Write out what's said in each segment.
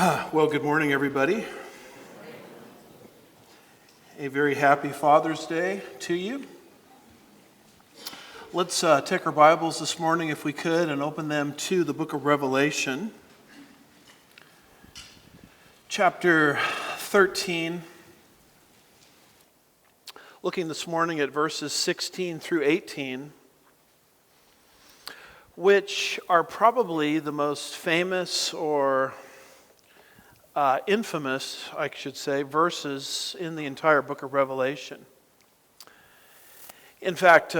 Well, good morning, everybody. A very happy Father's Day to you. Let's take our Bibles this morning, if we could, and open them to the book of Revelation, chapter 13. Looking this morning at verses 16 through 18, which are probably the most famous or infamous, I should say, verses in the entire book of Revelation. In fact,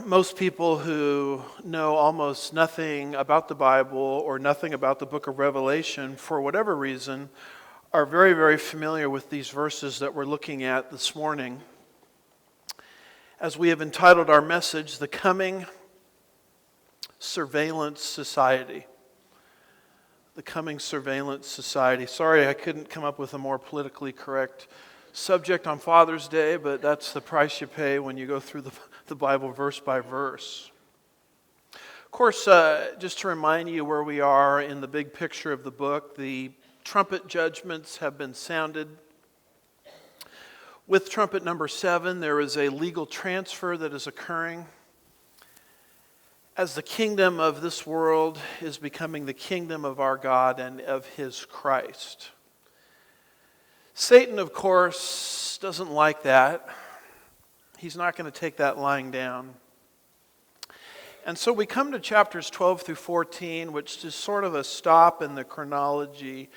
most people who know almost nothing about the Bible or nothing about the book of Revelation, for whatever reason, are very, very familiar with these verses that we're looking at this morning. As we have entitled our message, The Coming Surveillance Society. The Coming Surveillance Society. Sorry, I couldn't come up with a more politically correct subject on Father's Day, but that's the price you pay when you go through the Bible verse by verse. Of course, just to remind you where we are in the big picture of the book, the trumpet judgments have been sounded. With trumpet number 7, there is a legal transfer that is occurring as the kingdom of this world is becoming the kingdom of our God and of His Christ. Satan, of course, doesn't like that. He's not going to take that lying down. And so we come to chapters 12 through 14, which is sort of a stop in the chronology.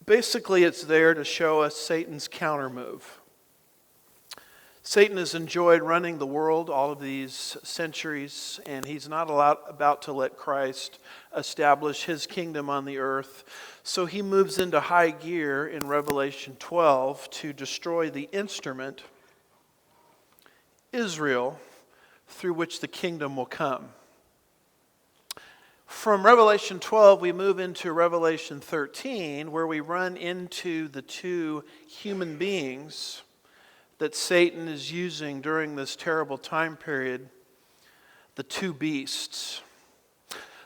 Basically, it's there to show us Satan's countermove. Satan has enjoyed running the world all of these centuries, and he's not about to let Christ establish his kingdom on the earth. So he moves into high gear in Revelation 12 to destroy the instrument, Israel, through which the kingdom will come. From Revelation 12, we move into Revelation 13, where we run into the two human beings that Satan is using during this terrible time period, the two beasts.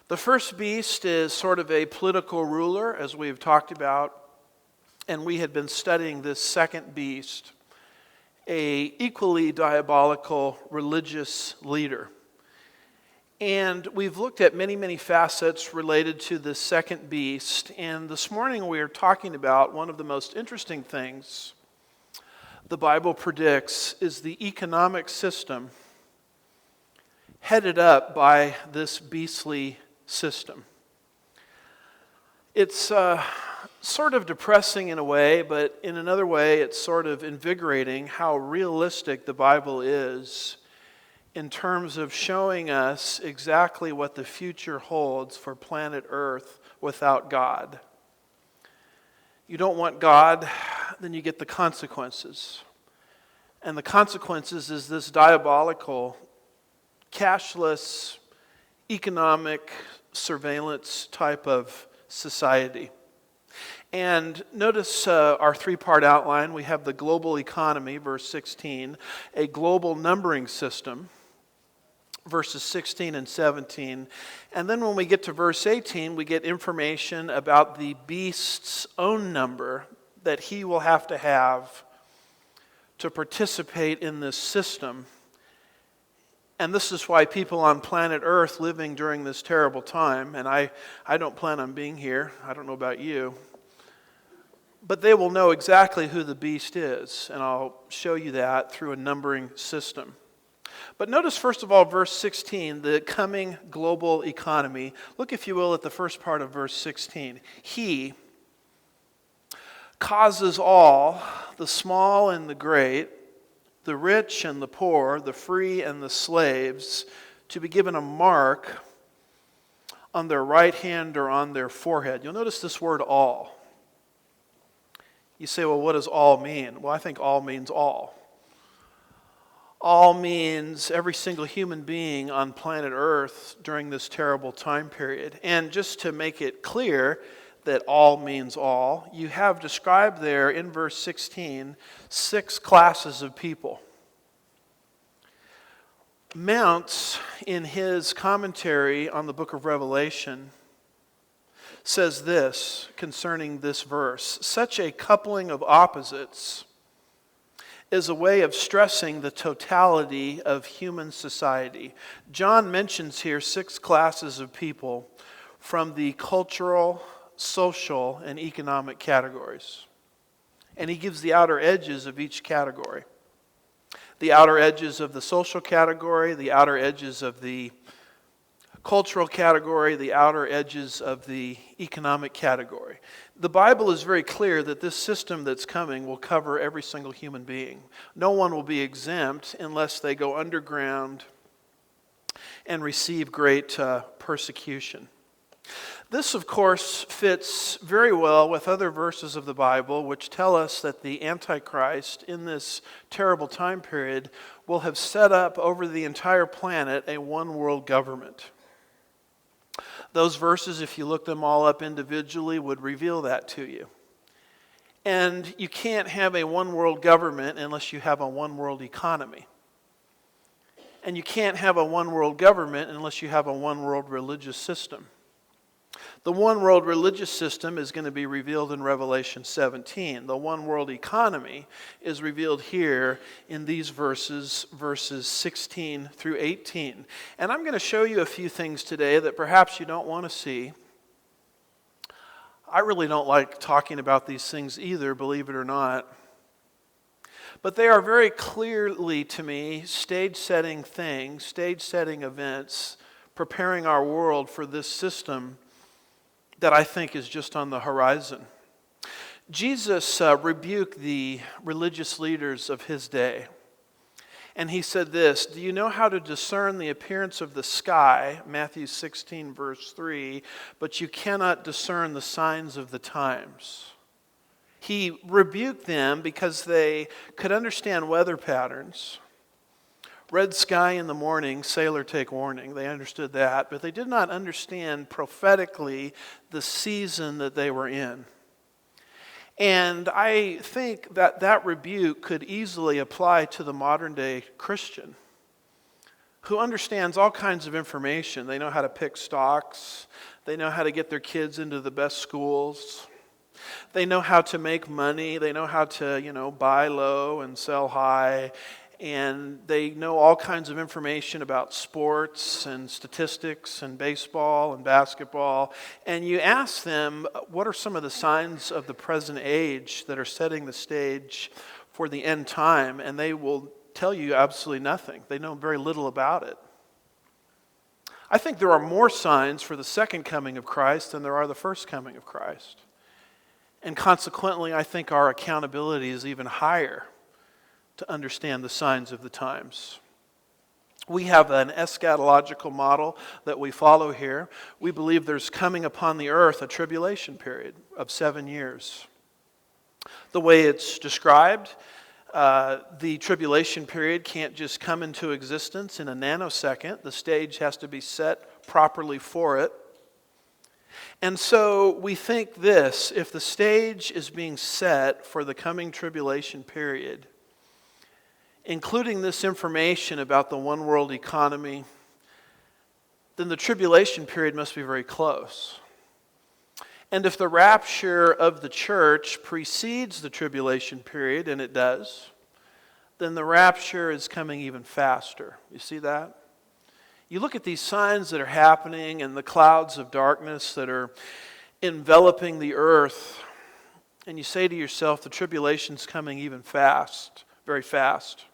The first beast is sort of a political ruler, as we've talked about, and we had been studying this second beast, a equally diabolical religious leader. And we've looked at many, many facets related to this second beast, and this morning we are talking about one of the most interesting things the Bible predicts is the economic system headed up by this beastly system. It's sort of depressing in a way, but in another way it's sort of invigorating how realistic the Bible is in terms of showing us exactly what the future holds for planet Earth without God. You don't want God, then you get the consequences. And the consequences is this diabolical, cashless, economic surveillance type of society. And notice our three-part outline. We have the global economy, verse 16, a global numbering system, verses 16 and 17. And then when we get to verse 18, we get information about the beast's own number that he will have to participate in this system. And this is why people on planet Earth living during this terrible time, and I don't plan on being here, I don't know about you, but they will know exactly who the beast is, and I'll show you that through a numbering system. But notice, first of all, verse 16, the coming global economy. Look, if you will, at the first part of verse 16. He causes all, the small and the great, the rich and the poor, the free and the slaves, to be given a mark on their right hand or on their forehead. You'll notice this word all. You say, well, what does all mean? Well, I think all means all. All means every single human being on planet Earth during this terrible time period. And just to make it clear that all means all, you have described there in verse 16 6 classes of people. Mounts, in his commentary on the book of Revelation, says this concerning this verse: such a coupling of opposites is a way of stressing the totality of human society. John mentions here 6 classes of people from the cultural, social, and economic categories. And he gives the outer edges of each category. The outer edges of the social category, the outer edges of the cultural category, the outer edges of the economic category. The Bible is very clear that this system that's coming will cover every single human being. No one will be exempt unless they go underground and receive great persecution. This, of course, fits very well with other verses of the Bible which tell us that the Antichrist in this terrible time period will have set up over the entire planet a one-world government. Those verses, if you look them all up individually, would reveal that to you. And you can't have a one-world government unless you have a one-world economy. And you can't have a one-world government unless you have a one-world religious system. The one-world religious system is going to be revealed in Revelation 17. The one-world economy is revealed here in these verses 16 through 18. And I'm going to show you a few things today that perhaps you don't want to see. I really don't like talking about these things either, believe it or not. But they are very clearly, to me, stage-setting things, stage-setting events, preparing our world for this system that I think is just on the horizon. Jesus rebuked the religious leaders of his day. And he said this: do you know how to discern the appearance of the sky, Matthew 16 verse 3, but you cannot discern the signs of the times? He rebuked them because they could understand weather patterns. Red sky in the morning, sailor take warning. They understood that, but they did not understand prophetically the season that they were in. And I think that that rebuke could easily apply to the modern day Christian who understands all kinds of information. They know how to pick stocks. They know how to get their kids into the best schools. They know how to make money. They know how to, buy low and sell high. And they know all kinds of information about sports and statistics and baseball and basketball. And you ask them, what are some of the signs of the present age that are setting the stage for the end time? And they will tell you absolutely nothing. They know very little about it. I think there are more signs for the second coming of Christ than there are the first coming of Christ. And consequently, I think our accountability is even higher to understand the signs of the times. We have an eschatological model that we follow here. We believe there's coming upon the earth a tribulation period of 7 years. The way it's described, the tribulation period can't just come into existence in a nanosecond. The stage has to be set properly for it. And so we think this: if the stage is being set for the coming tribulation period, including this information about the one world economy, then the tribulation period must be very close. And if the rapture of the church precedes the tribulation period, and it does, then the rapture is coming even faster. You see that? You look at these signs that are happening and the clouds of darkness that are enveloping the earth, and you say to yourself, the tribulation's coming even fast, very fast.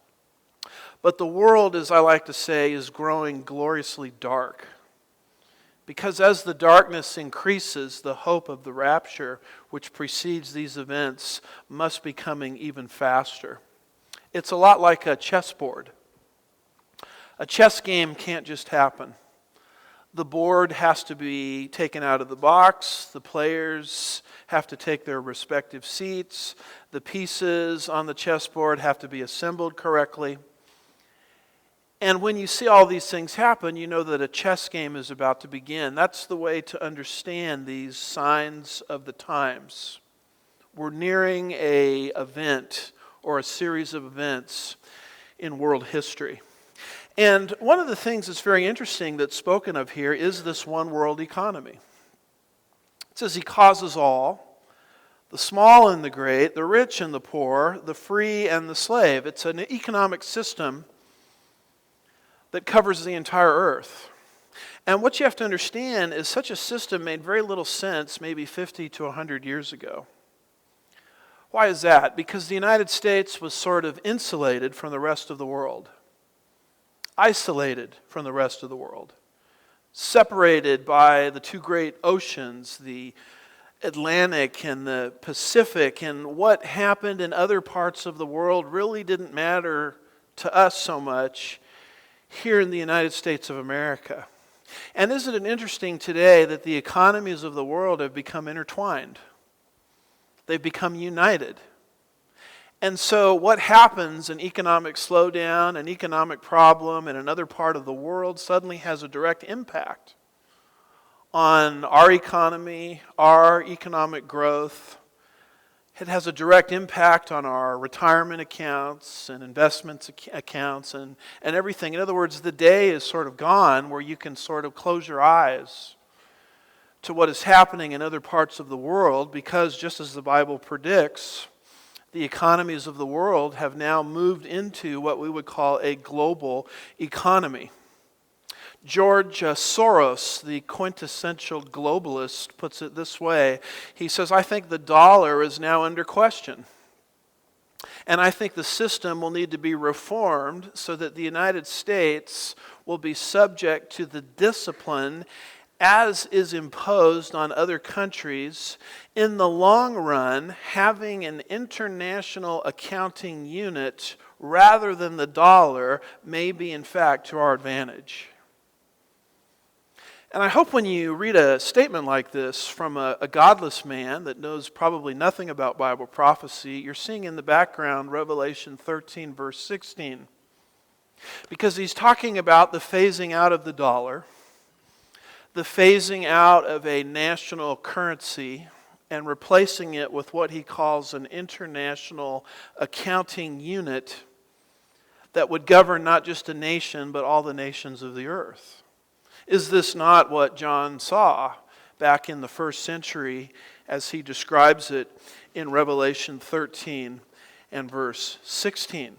But the world, as I like to say, is growing gloriously dark. Because as the darkness increases, the hope of the rapture, which precedes these events, must be coming even faster. It's a lot like a chessboard. A chess game can't just happen. The board has to be taken out of the box. The players have to take their respective seats. The pieces on the chessboard have to be assembled correctly. And when you see all these things happen, you know that a chess game is about to begin. That's the way to understand these signs of the times. We're nearing an event or a series of events in world history. And one of the things that's very interesting that's spoken of here is this one world economy. It says he causes all, the small and the great, the rich and the poor, the free and the slave. It's an economic system that covers the entire earth. And what you have to understand is such a system made very little sense maybe 50 to 100 years ago. Why is that? Because the United States was sort of insulated from the rest of the world, isolated from the rest of the world, separated by the two great oceans, the Atlantic and the Pacific, and what happened in other parts of the world really didn't matter to us so much here in the United States of America. And isn't it interesting today that the economies of the world have become intertwined? They've become united. And so what happens, an economic slowdown, an economic problem in another part of the world suddenly has a direct impact on our economy, our economic growth. It has a direct impact on our retirement accounts and investments accounts and everything. In other words, the day is sort of gone where you can sort of close your eyes to what is happening in other parts of the world, because just as the Bible predicts, the economies of the world have now moved into what we would call a global economy. George Soros, the quintessential globalist, puts it this way. He says, I think the dollar is now under question. And I think the system will need to be reformed so that the United States will be subject to the discipline as is imposed on other countries. In the long run, having an international accounting unit rather than the dollar may be, in fact, to our advantage. And I hope when you read a statement like this from a godless man that knows probably nothing about Bible prophecy, you're seeing in the background Revelation 13, verse 16. Because he's talking about the phasing out of the dollar, the phasing out of a national currency, and replacing it with what he calls an international accounting unit that would govern not just a nation, but all the nations of the earth. Is this not what John saw back in the first century as he describes it in Revelation 13 and verse 16?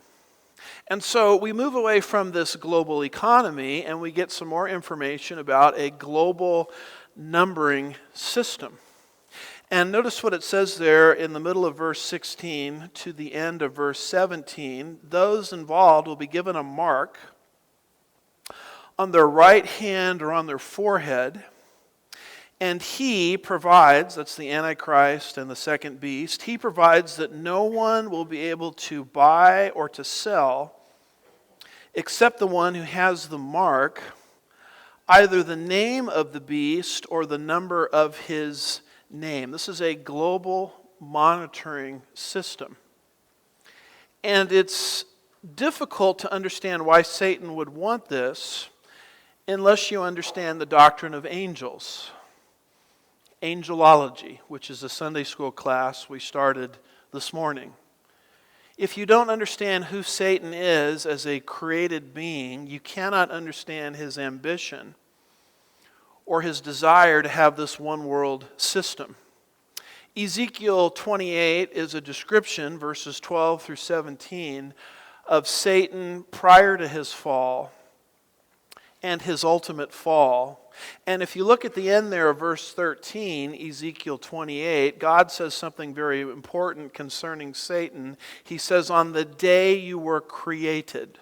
And so we move away from this global economy and we get some more information about a global numbering system. And notice what it says there in the middle of verse 16 to the end of verse 17. Those involved will be given a mark on their right hand or on their forehead, and he provides, that's the Antichrist and the second beast, he provides that no one will be able to buy or to sell except the one who has the mark, either the name of the beast or the number of his name. This is a global monitoring system. And it's difficult to understand why Satan would want this unless you understand the doctrine of angels. Angelology, which is a Sunday school class we started this morning. If you don't understand who Satan is as a created being, you cannot understand his ambition or his desire to have this one world system. Ezekiel 28 is a description, verses 12 through 17, of Satan prior to his fall and his ultimate fall. And if you look at the end there of verse 13, Ezekiel 28, God says something very important concerning Satan. He says, on the day you were created.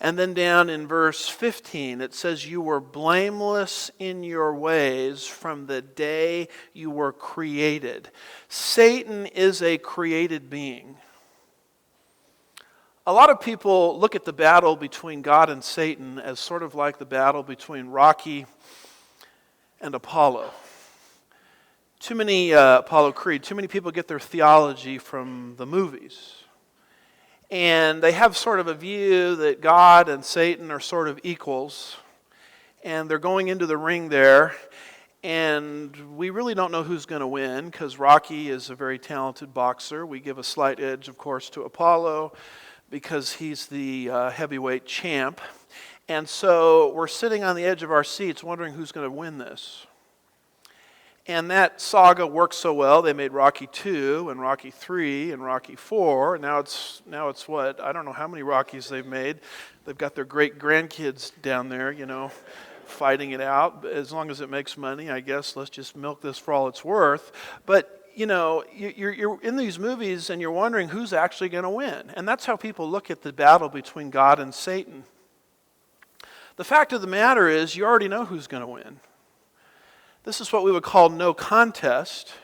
And then down in verse 15, it says, you were blameless in your ways from the day you were created. Satan is a created being. A lot of people look at the battle between God and Satan as sort of like the battle between Rocky and Apollo. Apollo Creed, too many people get their theology from the movies. And they have sort of a view that God and Satan are sort of equals. And they're going into the ring there. And we really don't know who's going to win because Rocky is a very talented boxer. We give a slight edge, of course, to Apollo because he's the heavyweight champ. And so we're sitting on the edge of our seats wondering who's going to win this. And that saga worked so well, they made Rocky 2 and Rocky 3 and Rocky 4. And now it's what? I don't know how many Rockies they've made. They've got their great-grandkids down there, fighting it out. As long as it makes money, I guess, let's just milk this for all it's worth. But, you're in these movies and you're wondering who's actually going to win. And that's how people look at the battle between God and Satan. The fact of the matter is, you already know who's going to win. This is what we would call no contest,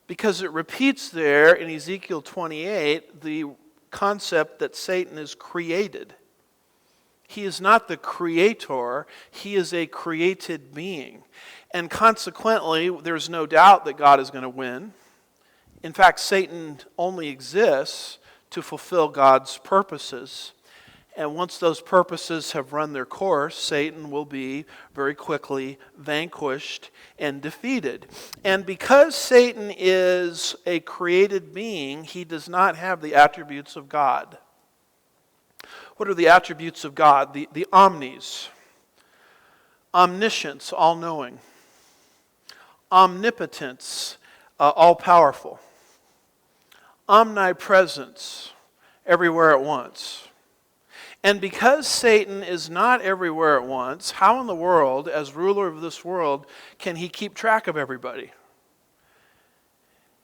because it repeats there in Ezekiel 28 the concept that Satan is created. He is not the creator, he is a created being. And consequently, there's no doubt that God is going to win. In fact, Satan only exists to fulfill God's purposes. And once those purposes have run their course, Satan will be very quickly vanquished and defeated. And because Satan is a created being, he does not have the attributes of God. What are the attributes of God? The omnis. Omniscience, all-knowing. Omnipotence, all-powerful. Omnipresence, everywhere at once. And because Satan is not everywhere at once, how in the world, as ruler of this world, can he keep track of everybody?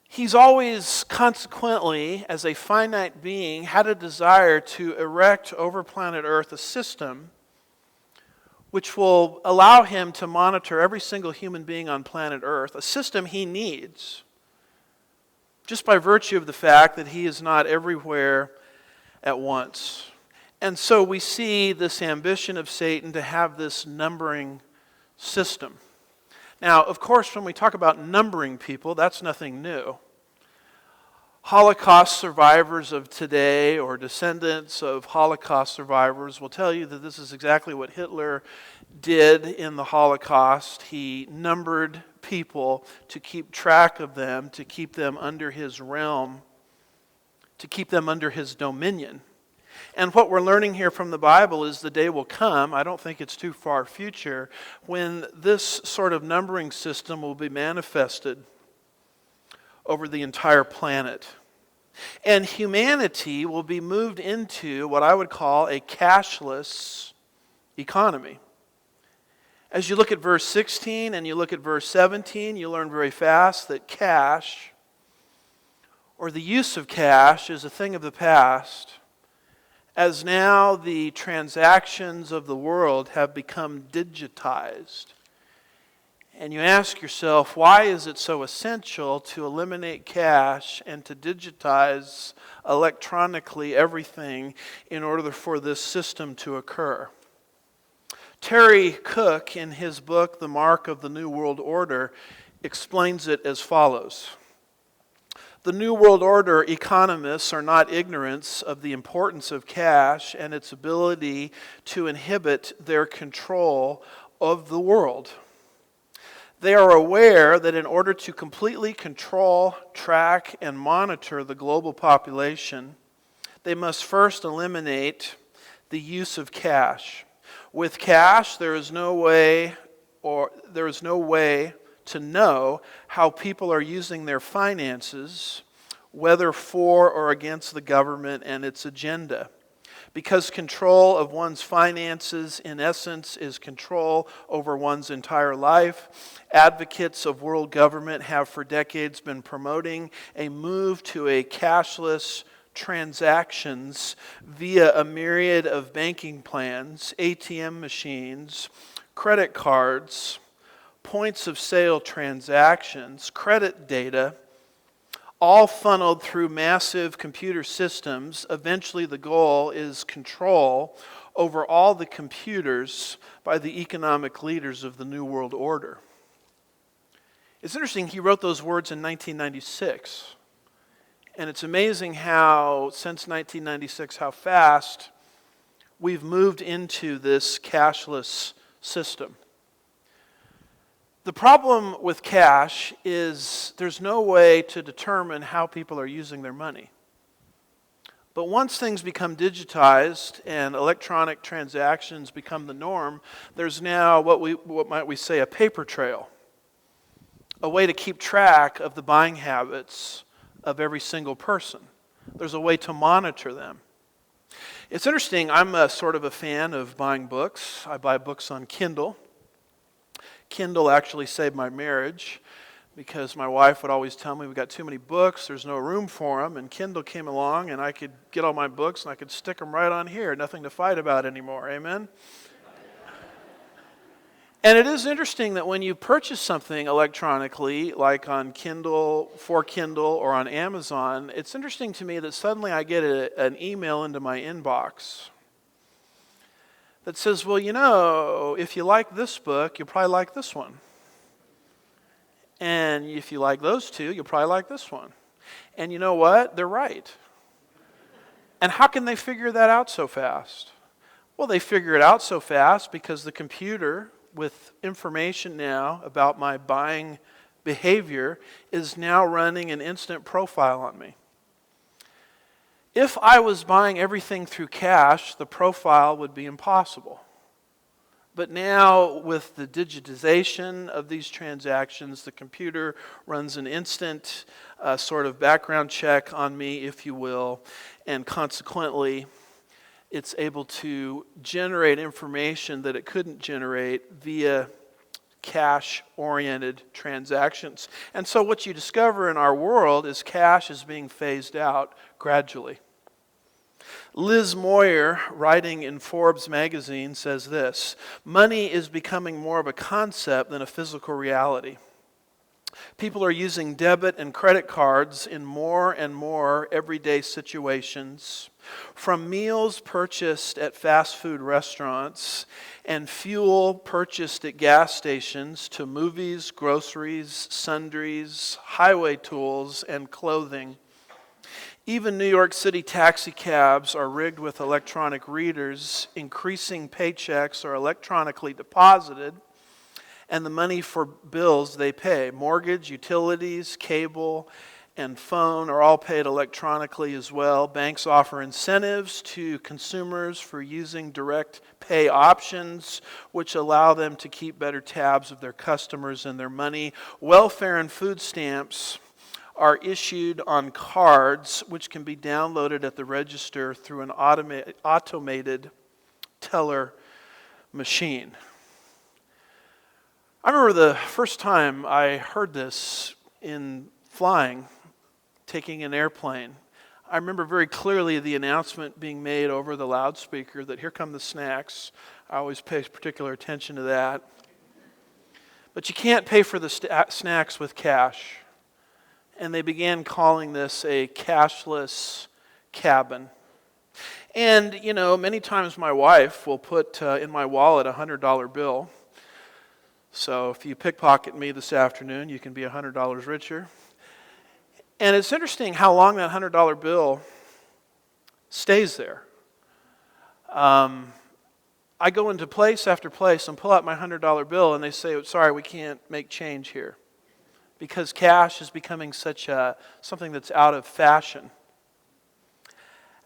He's always, consequently, as a finite being, had a desire to erect over planet Earth a system which will allow him to monitor every single human being on planet Earth, a system he needs, just by virtue of the fact that he is not everywhere at once. And so we see this ambition of Satan to have this numbering system. Now, of course, when we talk about numbering people, that's nothing new. Holocaust survivors of today or descendants of Holocaust survivors will tell you that this is exactly what Hitler did in the Holocaust. He numbered people to keep track of them, to keep them under his realm, to keep them under his dominion. And what we're learning here from the Bible is the day will come, I don't think it's too far future, when this sort of numbering system will be manifested over the entire planet. And humanity will be moved into what I would call a cashless economy. As you look at verse 16 and you look at verse 17, you learn very fast that cash, or the use of cash, is a thing of the past, as now the transactions of the world have become digitized. And you ask yourself, why is it so essential to eliminate cash and to digitize electronically everything in order for this system to occur? Terry Cook, in his book, The Mark of the New World Order, explains it as follows. The New World Order economists are not ignorant of the importance of cash and its ability to inhibit their control of the world. They are aware that in order to completely control, track, and monitor the global population, they must first eliminate the use of cash. With cash, there is no way to know how people are using their finances, whether for or against the government and its agenda. Because control of one's finances, in essence, is control over one's entire life, advocates of world government have for decades been promoting a move to a cashless transactions via a myriad of banking plans, ATM machines, credit cards, points of sale transactions, credit data, all funneled through massive computer systems. Eventually the goal is control over all the computers by the economic leaders of the New World Order. It's interesting, he wrote those words in 1996. And it's amazing how, since 1996, how fast we've moved into this cashless system. The problem with cash is there's no way to determine how people are using their money. But once things become digitized and electronic transactions become the norm, there's now what might we say, a paper trail a way to keep track of the buying habits of every single person. There's a way to monitor them. It's interesting, I'm sort of a fan of buying books. I buy books on Kindle. Kindle actually saved my marriage because my wife would always tell me we got too many books, there's no room for them, and Kindle came along and I could get all my books and I could stick them right on here, nothing to fight about anymore, amen? And it is interesting that when you purchase something electronically, like on Kindle, for Kindle, or on Amazon, it's interesting to me that suddenly I get an email into my inbox that says, well, you know, if you like this book, you'll probably like this one. And if you like those two, you'll probably like this one. And you know what? They're right. And how can they figure that out so fast? Well, they figure it out so fast because the computer, with information now about my buying behavior, is now running an instant profile on me. If I was buying everything through cash, the profile would be impossible. But now, with the digitization of these transactions, the computer runs an instant sort of background check on me, if you will, and consequently, it's able to generate information that it couldn't generate via cash-oriented transactions. And so what you discover in our world is cash is being phased out gradually. Liz Moyer, writing in Forbes magazine, says this: money is becoming more of a concept than a physical reality. People are using debit and credit cards in more and more everyday situations, from meals purchased at fast food restaurants and fuel purchased at gas stations to movies, groceries, sundries, highway tools, and clothing. Even New York City taxi cabs are rigged with electronic readers. Increasing paychecks are electronically deposited, and the money for bills they pay, mortgage, utilities, cable, and phone, are all paid electronically as well. Banks offer incentives to consumers for using direct pay options, which allow them to keep better tabs of their customers and their money. Welfare and food stamps are issued on cards, which can be downloaded at the register through an automated teller machine. I remember the first time I heard this in flying, taking an airplane. I remember very clearly the announcement being made over the loudspeaker that here come the snacks. I always pay particular attention to that. But you can't pay for the snacks with cash. And they began calling this a cashless cabin. And, you know, many times my wife will put in my wallet a $100 bill. So if you pickpocket me this afternoon, you can be $100 richer. And it's interesting how long that $100 bill stays there. I go into place after place and pull out my $100 bill, and they say, sorry, we can't make change here, because cash is becoming such something that's out of fashion,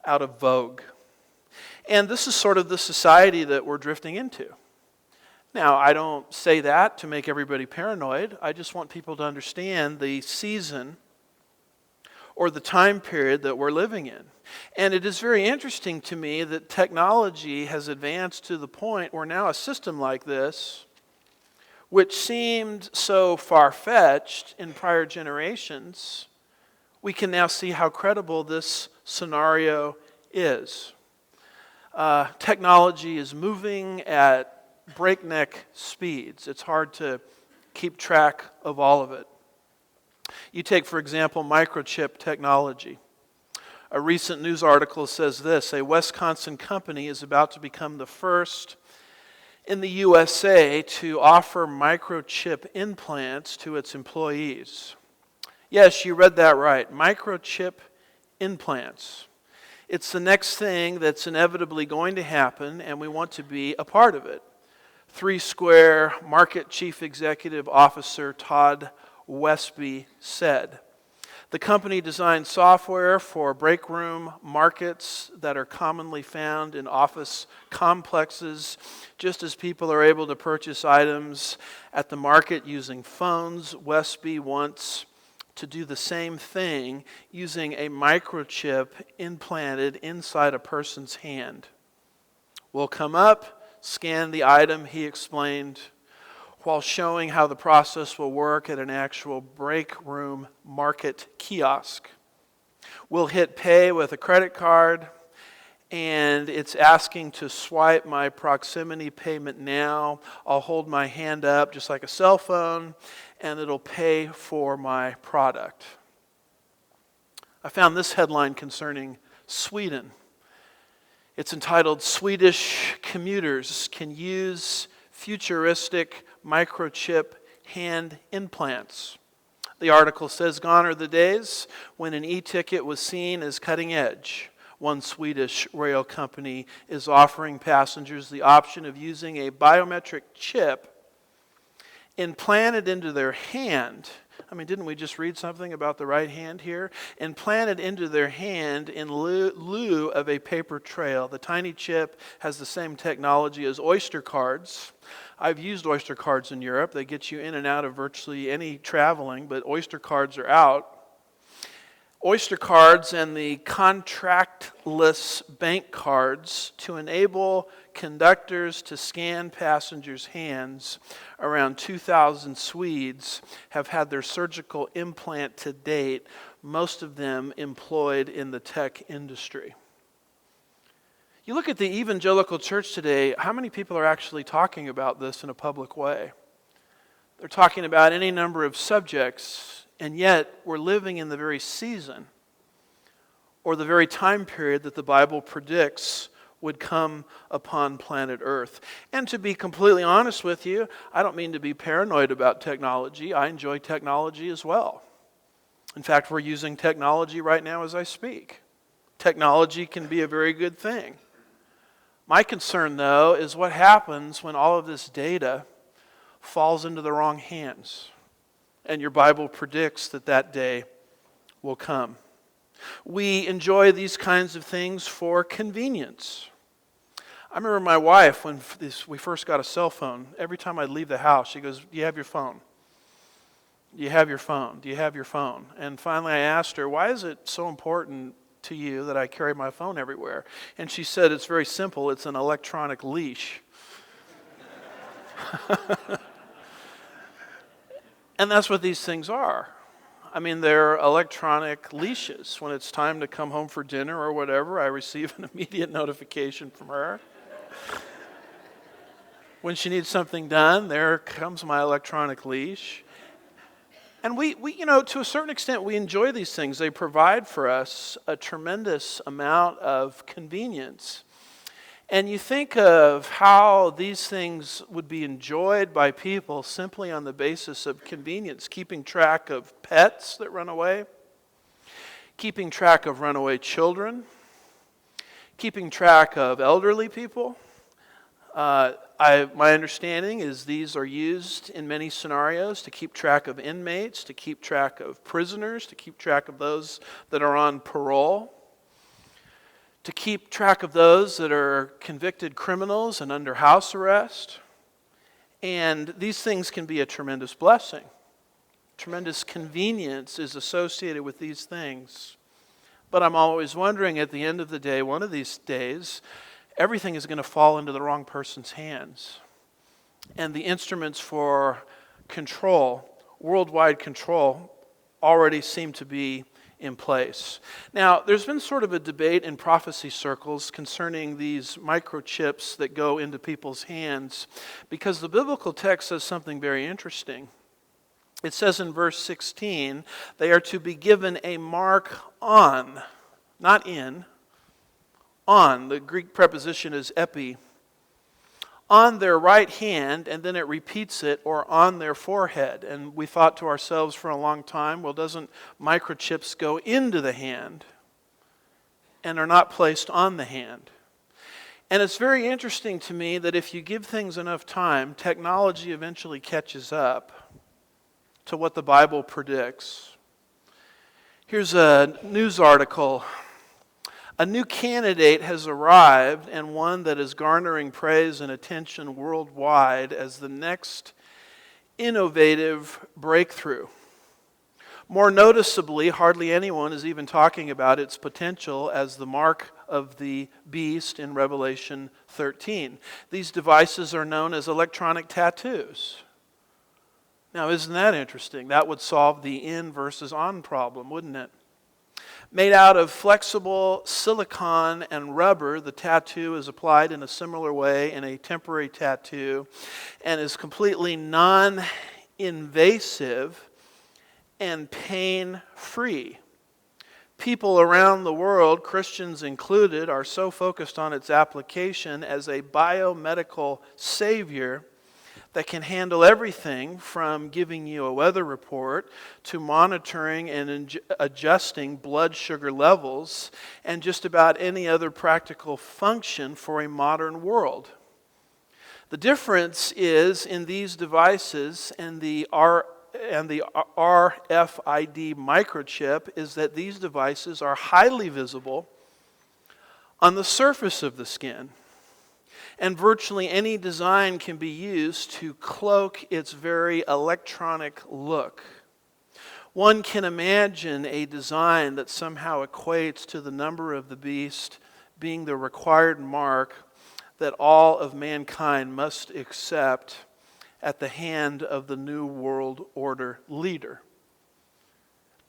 out of vogue. And this is sort of the society that we're drifting into. Now, I don't say that to make everybody paranoid. I just want people to understand the season or the time period that we're living in. And it is very interesting to me that technology has advanced to the point where now a system like this, which seemed so far-fetched in prior generations, we can now see how credible this scenario is. Technology is moving at breakneck speeds. It's hard to keep track of all of it. You take, for example, Microchip Technology. A recent news article says this: a Wisconsin company is about to become the first in the USA to offer microchip implants to its employees. Yes, you read that right. Microchip implants. It's the next thing that's inevitably going to happen, and we want to be a part of it. 3 Square Market Chief Executive Officer Todd Westby said. The company designed software for break room markets that are commonly found in office complexes, just as people are able to purchase items at the market using phones. Westby wants to do the same thing using a microchip implanted inside a person's hand. We'll come up, scan the item, he explained, while showing how the process will work at an actual break room market kiosk. We'll hit pay with a credit card, and it's asking to swipe my proximity payment now. I'll hold my hand up just like a cell phone, and it'll pay for my product. I found this headline concerning Sweden. It's entitled, "Swedish Commuters Can Use Futuristic Microchip Hand Implants." The article says, "Gone are the days when an e-ticket was seen as cutting edge. One Swedish rail company is offering passengers the option of using a biometric chip implanted into their hand." I mean, didn't we just read something about the right hand here? Implanted into their hand in lieu of a paper trail. The tiny chip has the same technology as Oyster cards. I've used Oyster cards in Europe. They get you in and out of virtually any traveling, but Oyster cards are out. Oyster cards and the contractless bank cards to enable conductors to scan passengers' hands. Around 2,000 Swedes have had their surgical implant to date, most of them employed in the tech industry. You look at the evangelical church today, how many people are actually talking about this in a public way? They're talking about any number of subjects, and yet we're living in the very season or the very time period that the Bible predicts would come upon planet Earth. And to be completely honest with you, I don't mean to be paranoid about technology. I enjoy technology as well. In fact, we're using technology right now as I speak. Technology can be a very good thing. My concern, though, is what happens when all of this data falls into the wrong hands. And your Bible predicts that that day will come. We enjoy these kinds of things for convenience. I remember my wife, when we first got a cell phone, every time I'd leave the house, she goes, "Do you have your phone? Do you have your phone? Do you have your phone?" And finally I asked her, "Why is it so important to you that I carry my phone everywhere?" And she said, "It's very simple. It's an electronic leash." And that's what these things are. I mean, they're electronic leashes. When it's time to come home for dinner or whatever, I receive an immediate notification from her. When she needs something done, there comes my electronic leash. And we, to a certain extent, we enjoy these things. They provide for us a tremendous amount of convenience. And you think of how these things would be enjoyed by people simply on the basis of convenience, keeping track of pets that run away, keeping track of runaway children, keeping track of elderly people. My understanding is these are used in many scenarios to keep track of inmates, to keep track of prisoners, to keep track of those that are on parole, to keep track of those that are convicted criminals and under house arrest. And these things can be a tremendous blessing. Tremendous convenience is associated with these things. But I'm always wondering, at the end of the day, one of these days, everything is going to fall into the wrong person's hands. And the instruments for control, worldwide control, already seem to be in place. Now, there's been sort of a debate in prophecy circles concerning these microchips that go into people's hands, because the biblical text says something very interesting. It says in verse 16, they are to be given a mark on, not in, on. The Greek preposition is epi. On their right hand, and then it repeats it, or on their forehead. And we thought to ourselves for a long time, well, doesn't microchips go into the hand and are not placed on the hand? And it's very interesting to me that if you give things enough time, technology eventually catches up to what the Bible predicts. Here's a news article. A new candidate has arrived, and one that is garnering praise and attention worldwide as the next innovative breakthrough. More noticeably, hardly anyone is even talking about its potential as the mark of the beast in Revelation 13. These devices are known as electronic tattoos. Now, isn't that interesting? That would solve the in versus on problem, wouldn't it? Made out of flexible silicone and rubber, the tattoo is applied in a similar way in a temporary tattoo and is completely non-invasive and pain-free. People around the world, Christians included, are so focused on its application as a biomedical savior that can handle everything from giving you a weather report to monitoring and adjusting blood sugar levels and just about any other practical function for a modern world. The difference is in these devices and the RFID microchip is that these devices are highly visible on the surface of the skin. And virtually any design can be used to cloak its very electronic look. One can imagine a design that somehow equates to the number of the beast being the required mark that all of mankind must accept at the hand of the New World Order leader.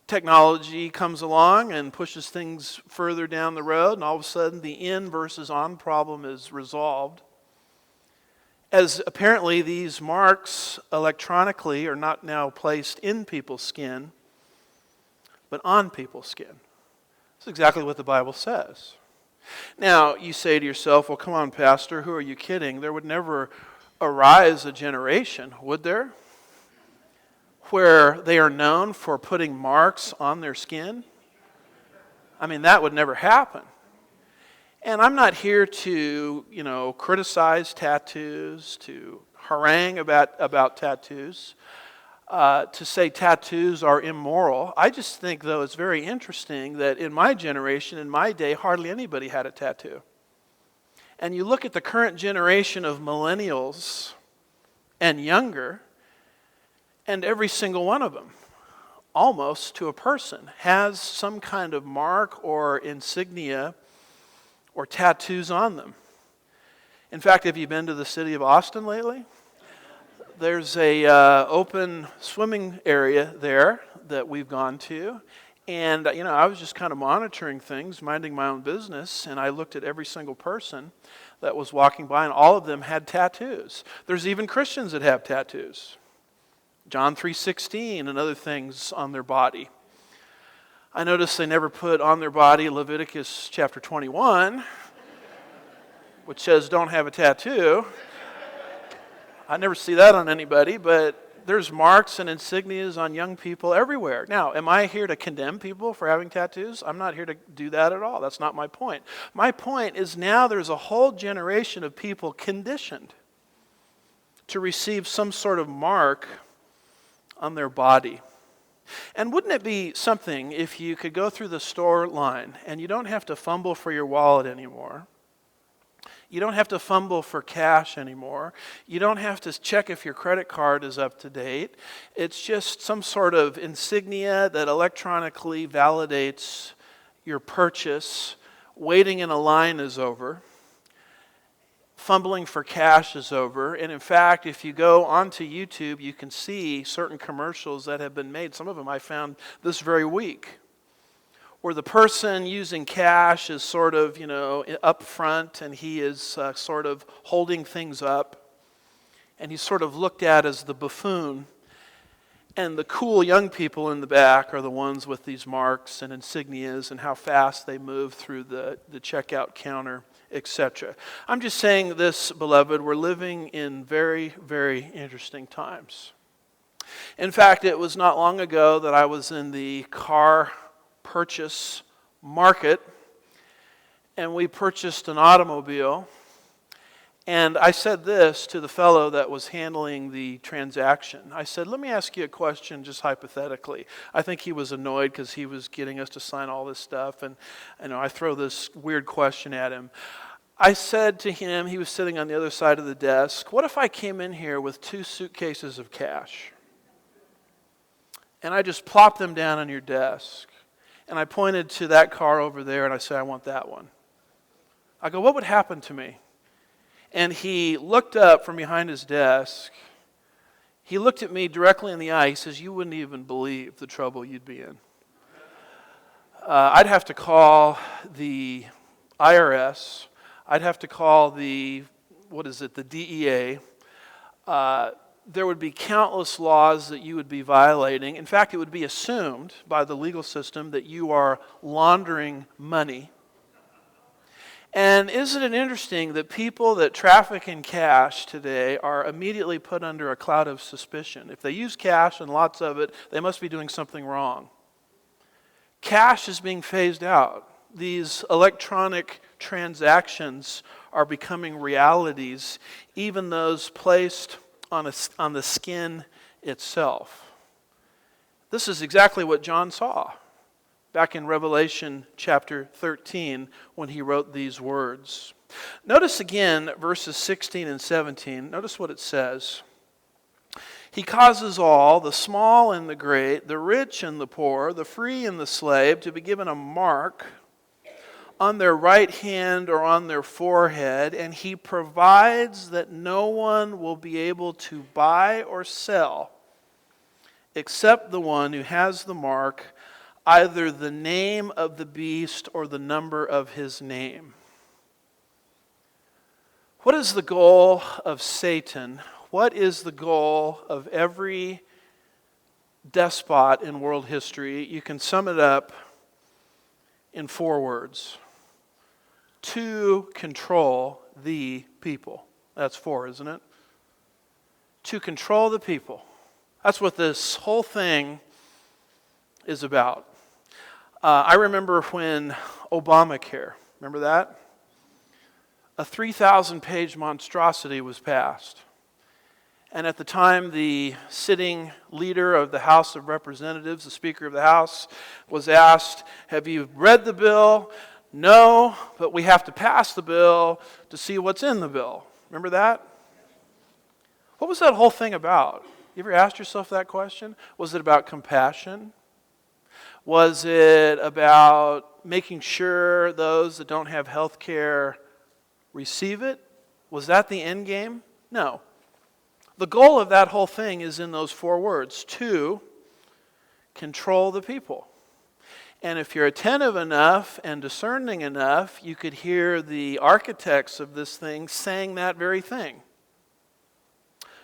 Technology comes along and pushes things further down the road, and all of a sudden the in versus on problem is resolved. As apparently these marks electronically are not now placed in people's skin, but on people's skin. That's exactly what the Bible says. Now, you say to yourself, well, come on, Pastor, who are you kidding? There would never arise a generation, would there? Where they are known for putting marks on their skin? I mean, that would never happen. And I'm not here to, criticize tattoos, to harangue about tattoos, to say tattoos are immoral. I just think, though, it's very interesting that in my generation, in my day, hardly anybody had a tattoo. And you look at the current generation of millennials and younger, and every single one of them, almost to a person, has some kind of mark or insignia or tattoos on them. In fact, have you been to the city of Austin lately? There's a open swimming area there that we've gone to. And, I was just kind of monitoring things, minding my own business, and I looked at every single person that was walking by, and all of them had tattoos. There's even Christians that have tattoos. John 3:16 and other things on their body. I noticed they never put on their body Leviticus chapter 21, which says don't have a tattoo. I never see that on anybody, but there's marks and insignias on young people everywhere. Now, am I here to condemn people for having tattoos? I'm not here to do that at all. That's not my point. My point is now there's a whole generation of people conditioned to receive some sort of mark on their body. And wouldn't it be something if you could go through the store line and you don't have to fumble for your wallet anymore? You don't have to fumble for cash anymore. You don't have to check if your credit card is up to date. It's just some sort of insignia that electronically validates your purchase. Waiting in a line is over. Fumbling for cash is over. And in fact, if you go onto YouTube, you can see certain commercials that have been made. Some of them I found this very week, where the person using cash is sort of, up front, and he is sort of holding things up. And he's sort of looked at as the buffoon. And the cool young people in the back are the ones with these marks and insignias and how fast they move through the checkout counter, etc. I'm just saying this, beloved, we're living in very, very interesting times. In fact, it was not long ago that I was in the car purchase market, and we purchased an automobile, And I said this to the fellow that was handling the transaction. I said, let me ask you a question just hypothetically. I think he was annoyed because he was getting us to sign all this stuff. And I throw this weird question at him. I said to him, he was sitting on the other side of the desk, what if I came in here with 2 suitcases of cash? And I just plopped them down on your desk. And I pointed to that car over there and I said, I want that one. I go, what would happen to me? And he looked up from behind his desk. He looked at me directly in the eye. He says, you wouldn't even believe the trouble you'd be in. I'd have to call the IRS. I'd have to call the DEA. There would be countless laws that you would be violating. In fact, it would be assumed by the legal system that you are laundering money. And isn't it interesting that people that traffic in cash today are immediately put under a cloud of suspicion? If they use cash and lots of it, they must be doing something wrong. Cash is being phased out. These electronic transactions are becoming realities, even those placed on the skin itself. This is exactly what John saw back in Revelation chapter 13 when he wrote these words. Notice again verses 16 and 17. Notice what it says. He causes all, the small and the great, the rich and the poor, the free and the slave, to be given a mark on their right hand or on their forehead, and he provides that no one will be able to buy or sell except the one who has the mark, either the name of the beast or the number of his name. What is the goal of Satan? What is the goal of every despot in world history? You can sum it up in 4 words. To control the people. That's 4, isn't it? To control the people. That's what this whole thing is about. I remember when Obamacare, remember that? A 3,000-page monstrosity was passed. And at the time, the sitting leader of the House of Representatives, the Speaker of the House, was asked, have you read the bill? No, but we have to pass the bill to see what's in the bill. Remember that? What was that whole thing about? You ever asked yourself that question? Was it about compassion? Was it about making sure those that don't have health care receive it? Was that the end game? No. The goal of that whole thing is in those 4 words, to control the people. And if you're attentive enough and discerning enough, you could hear the architects of this thing saying that very thing.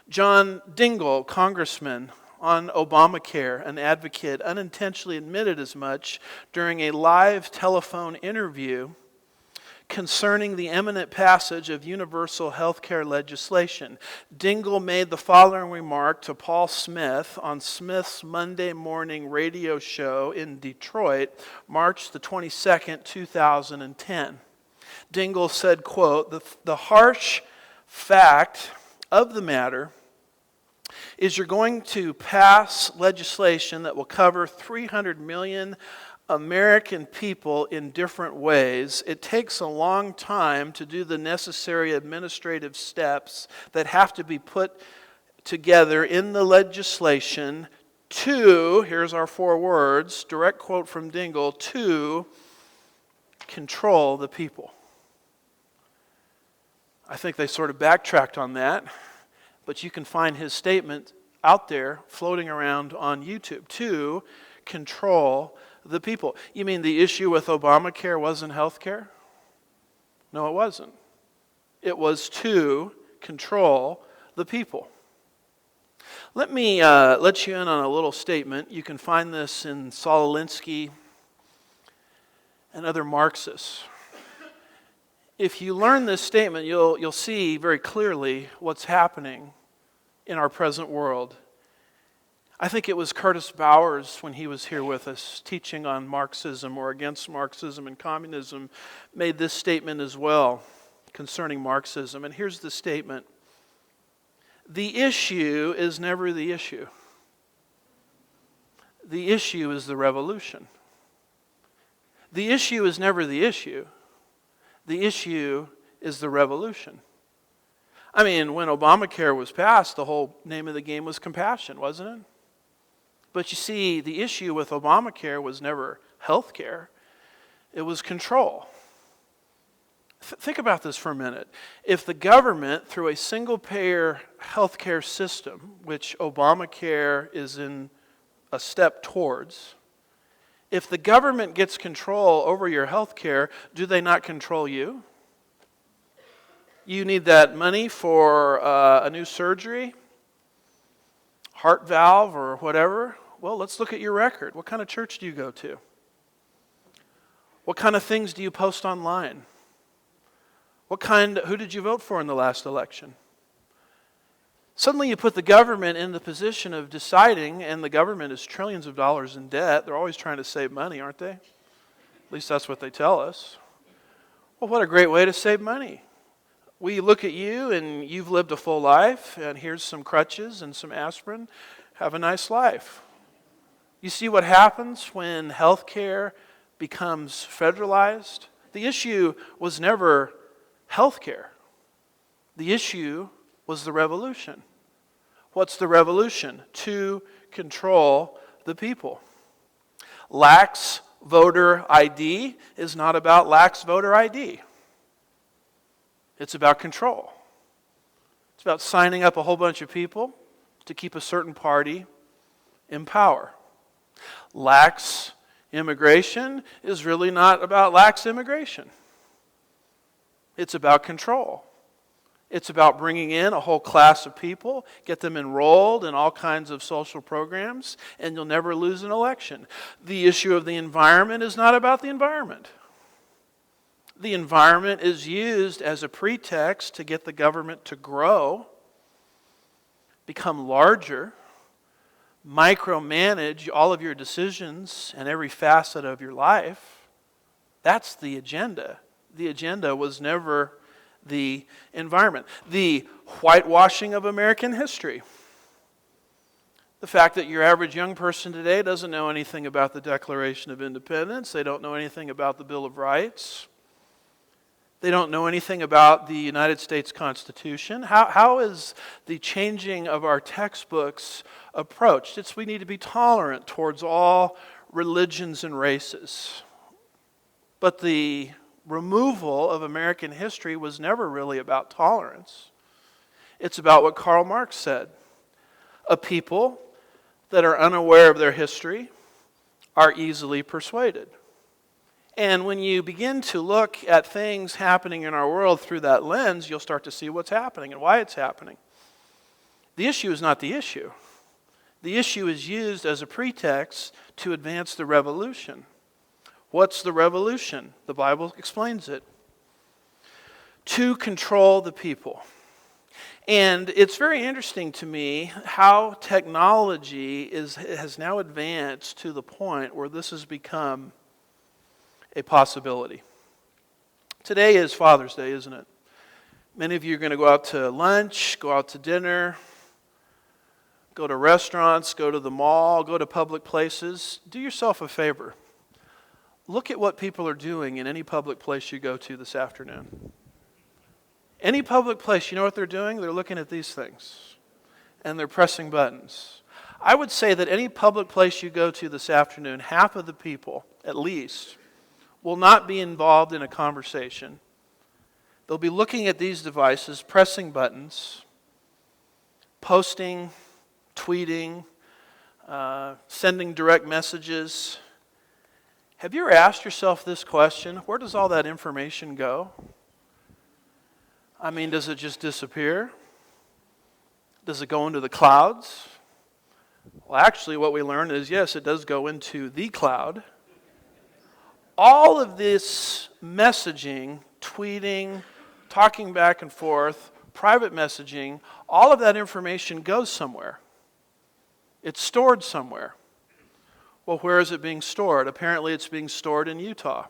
John Dingell, congressman on Obamacare, an advocate, unintentionally admitted as much during a live telephone interview concerning the imminent passage of universal health care legislation. Dingell made the following remark to Paul Smith on Smith's Monday morning radio show in Detroit, March the 22nd, 2010. Dingell said, quote, the harsh fact of the matter is you're going to pass legislation that will cover 300 million American people in different ways. It takes a long time to do the necessary administrative steps that have to be put together in the legislation to, here's our 4 words, direct quote from Dingell, to control the people. I think they sort of backtracked on that, but you can find his statement out there floating around on YouTube, to control the people. You mean the issue with Obamacare wasn't health care? No, it wasn't. It was to control the people. Let me let you in on a little statement. You can find this in Saul Alinsky and other Marxists. If you learn this statement, you'll see very clearly what's happening in our present world. I think it was Curtis Bowers, when he was here with us teaching on Marxism or against Marxism and communism, made this statement as well. concerning Marxism, and here's the statement. The issue is never the issue. The issue is the revolution. The issue is never the issue. The issue is the revolution. I mean, when Obamacare was passed, the whole name of the game was compassion, wasn't it? But you see, the issue with Obamacare was never health care. It was control. Think about this for a minute. If the government, through a single-payer health care system, which Obamacare is in a step towards, if the government gets control over your health care, do they not control you? You need that money for a new surgery, heart valve, or whatever. Well, let's look at your record. What kind of church do you go to? What kind of things do you post online? Who did you vote for in the last election? Suddenly you put the government in the position of deciding, and the government is trillions of dollars in debt. They're always trying to save money, aren't they? At least that's what they tell us. Well, what a great way to save money. We look at you, and you've lived a full life, and here's some crutches and some aspirin. Have a nice life. You see what happens when health care becomes federalized? The issue was never health care. The issue was the revolution. What's the revolution? To control the people. Lax voter ID is not about lax voter ID. It's about control. It's about signing up a whole bunch of people to keep a certain party in power. Lax immigration is really not about lax immigration. It's about control. It's about bringing in a whole class of people, get them enrolled in all kinds of social programs, and you'll never lose an election. The issue of the environment is not about the environment. The environment is used as a pretext to get the government to grow, become larger, micromanage all of your decisions and every facet of your life. That's the agenda. The agenda was never the environment. The whitewashing of American history. The fact that your average young person today doesn't know anything about the Declaration of Independence. They don't know anything about the Bill of Rights. They don't know anything about the United States Constitution. How is the changing of our textbooks approached? We need to be tolerant towards all religions and races. But the removal of American history was never really about tolerance. It's about what Karl Marx said. A people that are unaware of their history are easily persuaded. And when you begin to look at things happening in our world through that lens, you'll start to see what's happening and why it's happening. The issue is not the issue. The issue is used as a pretext to advance the revolution. What's the revolution? The Bible explains it. To control the people. And it's very interesting to me how technology has now advanced to the point where this has become a possibility. Today is Father's Day, isn't it? Many of you are going to go out to lunch, go out to dinner, go to restaurants, go to the mall, go to public places. Do yourself a favor. Look at what people are doing in any public place you go to this afternoon. Any public place, you know what they're doing? They're looking at these things. And they're pressing buttons. I would say that any public place you go to this afternoon, half of the people, at least, will not be involved in a conversation. They'll be looking at these devices, pressing buttons, posting, tweeting, sending direct messages. Have you ever asked yourself this question? Where does all that information go? I mean, does it just disappear? Does it go into the clouds? Well, actually, what we learned is, yes, it does go into the cloud. All of this messaging, tweeting, talking back and forth, private messaging, all of that information goes somewhere. It's stored somewhere. Well, where is it being stored? Apparently, it's being stored in Utah.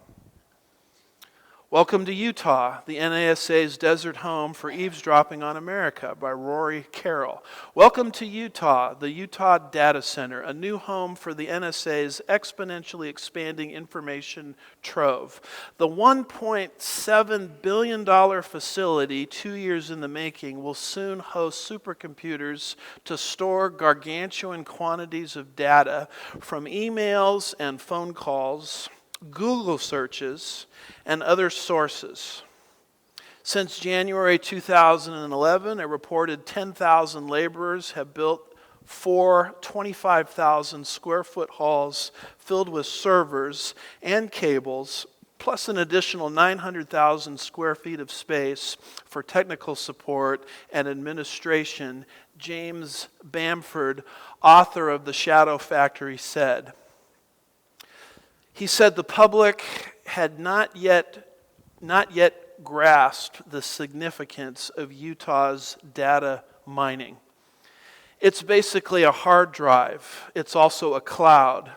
Welcome to Utah, the NASA's desert home for eavesdropping on America by Rory Carroll. Welcome to Utah, the Utah Data Center, a new home for the NSA's exponentially expanding information trove. The $1.7 billion facility, 2 years in the making, will soon host supercomputers to store gargantuan quantities of data from emails and phone calls, Google searches, and other sources. Since January 2011, a reported 10,000 laborers have built 4 25,000 square foot halls filled with servers and cables, plus an additional 900,000 square feet of space for technical support and administration, James Bamford, author of The Shadow Factory, said. He said the public had not yet grasped the significance of Utah's data mining. It's basically a hard drive. It's also a cloud,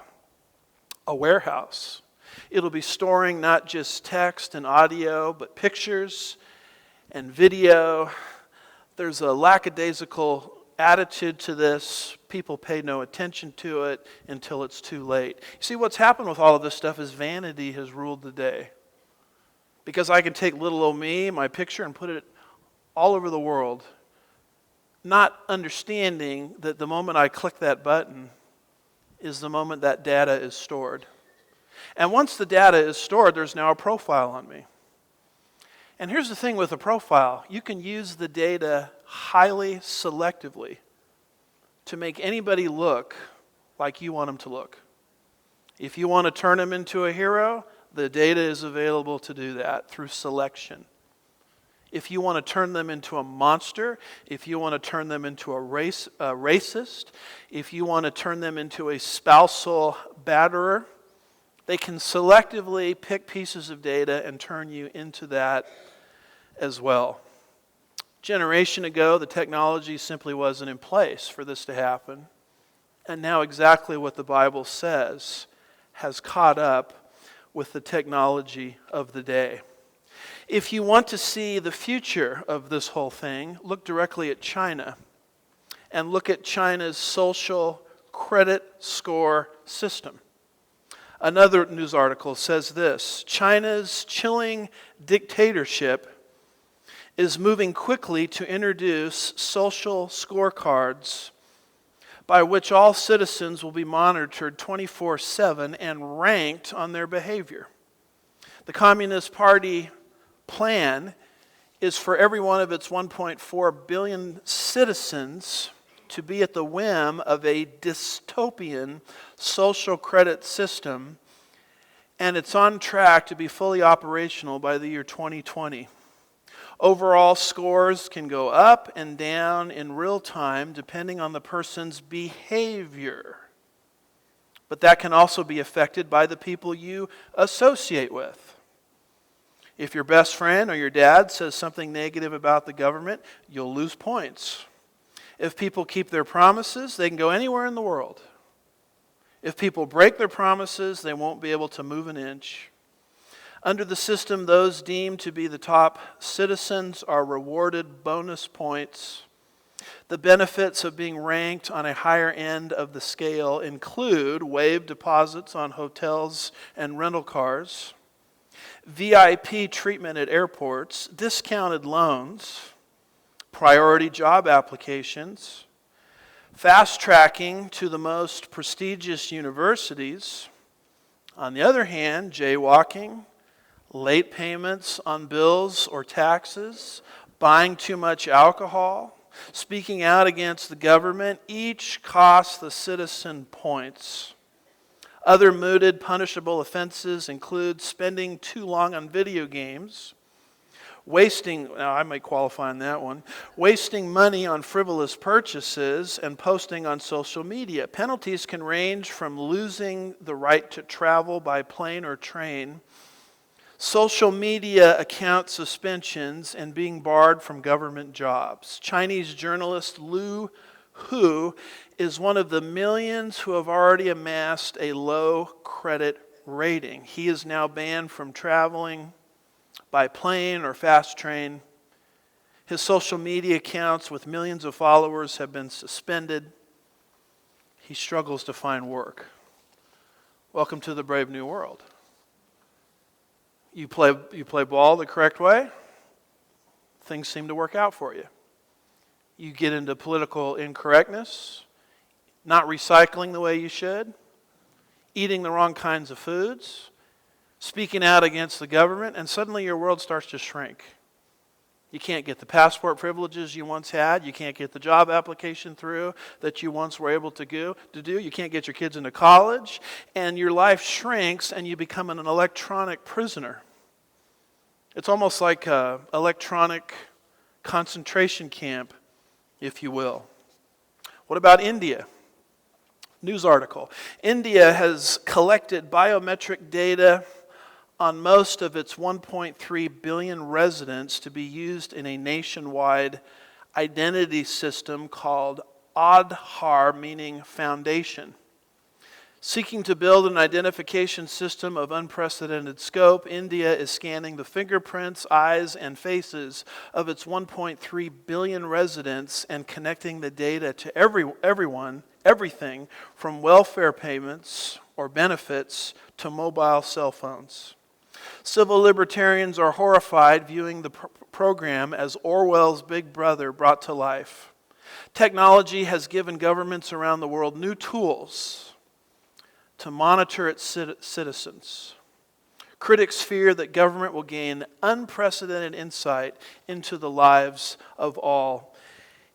a warehouse. It'll be storing not just text and audio, but pictures and video. There's a lackadaisical attitude to this. People pay no attention to it until it's too late. You see, what's happened with all of this stuff is vanity has ruled the day. Because I can take little old me, my picture, and put it all over the world, not understanding that the moment I click that button is the moment that data is stored. And once the data is stored, there's now a profile on me. And here's the thing with a profile. You can use the data highly selectively to make anybody look like you want them to look. If you want to turn them into a hero, the data is available to do that through selection. If you want to turn them into a monster, if you want to turn them into a racist, if you want to turn them into a spousal batterer, they can selectively pick pieces of data and turn you into that as well. A generation ago, the technology simply wasn't in place for this to happen. And now exactly what the Bible says has caught up with the technology of the day. If you want to see the future of this whole thing, look directly at China and look at China's social credit score system. Another news article says this: China's chilling dictatorship is moving quickly to introduce social scorecards by which all citizens will be monitored 24/7 and ranked on their behavior. The Communist Party plan is for every one of its 1.4 billion citizens to be at the whim of a dystopian social credit system, and it's on track to be fully operational by the year 2020. Overall scores can go up and down in real time depending on the person's behavior. But that can also be affected by the people you associate with. If your best friend or your dad says something negative about the government, you'll lose points. If people keep their promises, they can go anywhere in the world. If people break their promises, they won't be able to move an inch. Under the system, those deemed to be the top citizens are rewarded bonus points. The benefits of being ranked on a higher end of the scale include waived deposits on hotels and rental cars, VIP treatment at airports, discounted loans, priority job applications, fast tracking to the most prestigious universities. On the other hand, jaywalking, late payments on bills or taxes, buying too much alcohol, speaking out against the government, each costs the citizen points. Other mooted, punishable offenses include spending too long on video games, I might qualify on that one, wasting money on frivolous purchases, and posting on social media. Penalties can range from losing the right to travel by plane or train, social media account suspensions, and being barred from government jobs. Chinese journalist Liu Hu is one of the millions who have already amassed a low credit rating. He is now banned from traveling by plane or fast train. His social media accounts with millions of followers have been suspended. He struggles to find work. Welcome to the brave new world. You play ball the correct way, things seem to work out for you. You get into political incorrectness, not recycling the way you should, eating the wrong kinds of foods, speaking out against the government, and suddenly your world starts to shrink. You can't get the passport privileges you once had. You can't get the job application through that you once were able to do. You can't get your kids into college. And your life shrinks and you become an electronic prisoner. It's almost like an electronic concentration camp, if you will. What about India? News article. India has collected biometric data on most of its 1.3 billion residents to be used in a nationwide identity system called Aadhaar, meaning foundation. Seeking to build an identification system of unprecedented scope, India is scanning the fingerprints, eyes, and faces of its 1.3 billion residents and connecting the data to everything from welfare payments or benefits to mobile cell phones. Civil libertarians are horrified, viewing the program as Orwell's Big Brother brought to life. Technology has given governments around the world new tools to monitor its citizens. Critics fear that government will gain unprecedented insight into the lives of all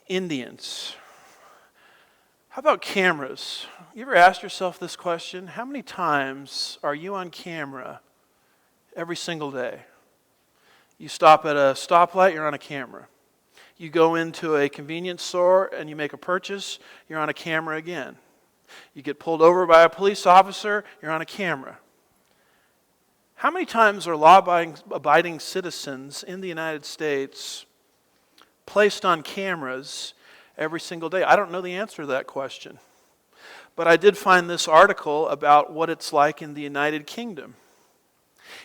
Indians. How about cameras? You ever asked yourself this question? How many times are you on camera every single day? You stop at a stoplight, you're on a camera. You go into a convenience store and you make a purchase, you're on a camera again. You get pulled over by a police officer, you're on a camera. How many times are law-abiding citizens in the United States placed on cameras every single day? I don't know the answer to that question. But I did find this article about what it's like in the United Kingdom.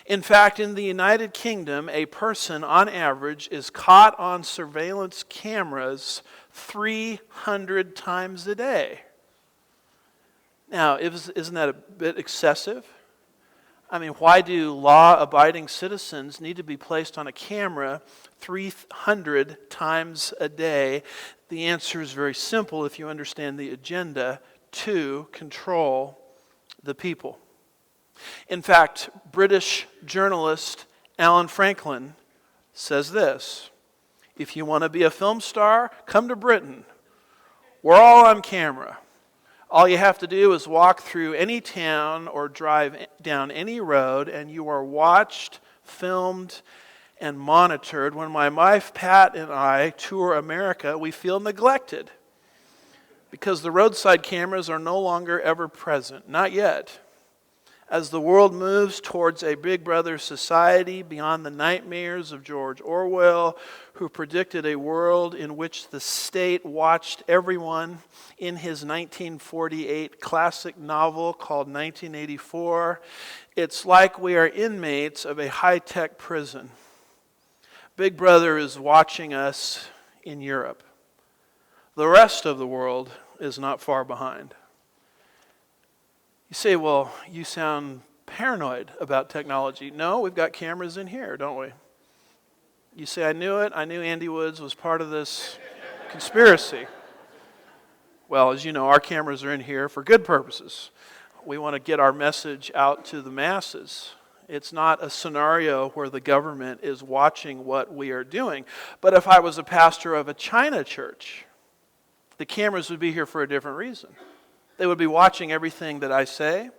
In fact, in the United Kingdom, a person on average is caught on surveillance cameras 300 times a day. Now, isn't that a bit excessive? I mean, why do law-abiding citizens need to be placed on a camera 300 times a day? The answer is very simple if you understand the agenda: to control the people. In fact, British journalist Alan Franklin says this: if you want to be a film star, come to Britain. We're all on camera. All you have to do is walk through any town or drive down any road, and you are watched, filmed, and monitored. When my wife Pat and I tour America, we feel neglected because the roadside cameras are no longer ever present. Not yet. As the world moves towards a Big Brother society beyond the nightmares of George Orwell, who predicted a world in which the state watched everyone, in his 1948 classic novel called 1984, it's like we are inmates of a high-tech prison. Big Brother is watching us in Europe. The rest of the world is not far behind. You say, well, you sound paranoid about technology. No, we've got cameras in here, don't we? You say, I knew it. I knew Andy Woods was part of this conspiracy. Well, as you know, our cameras are in here for good purposes. We want to get our message out to the masses. It's not a scenario where the government is watching what we are doing. But if I was a pastor of a China church, the cameras would be here for a different reason. They would be watching everything that I say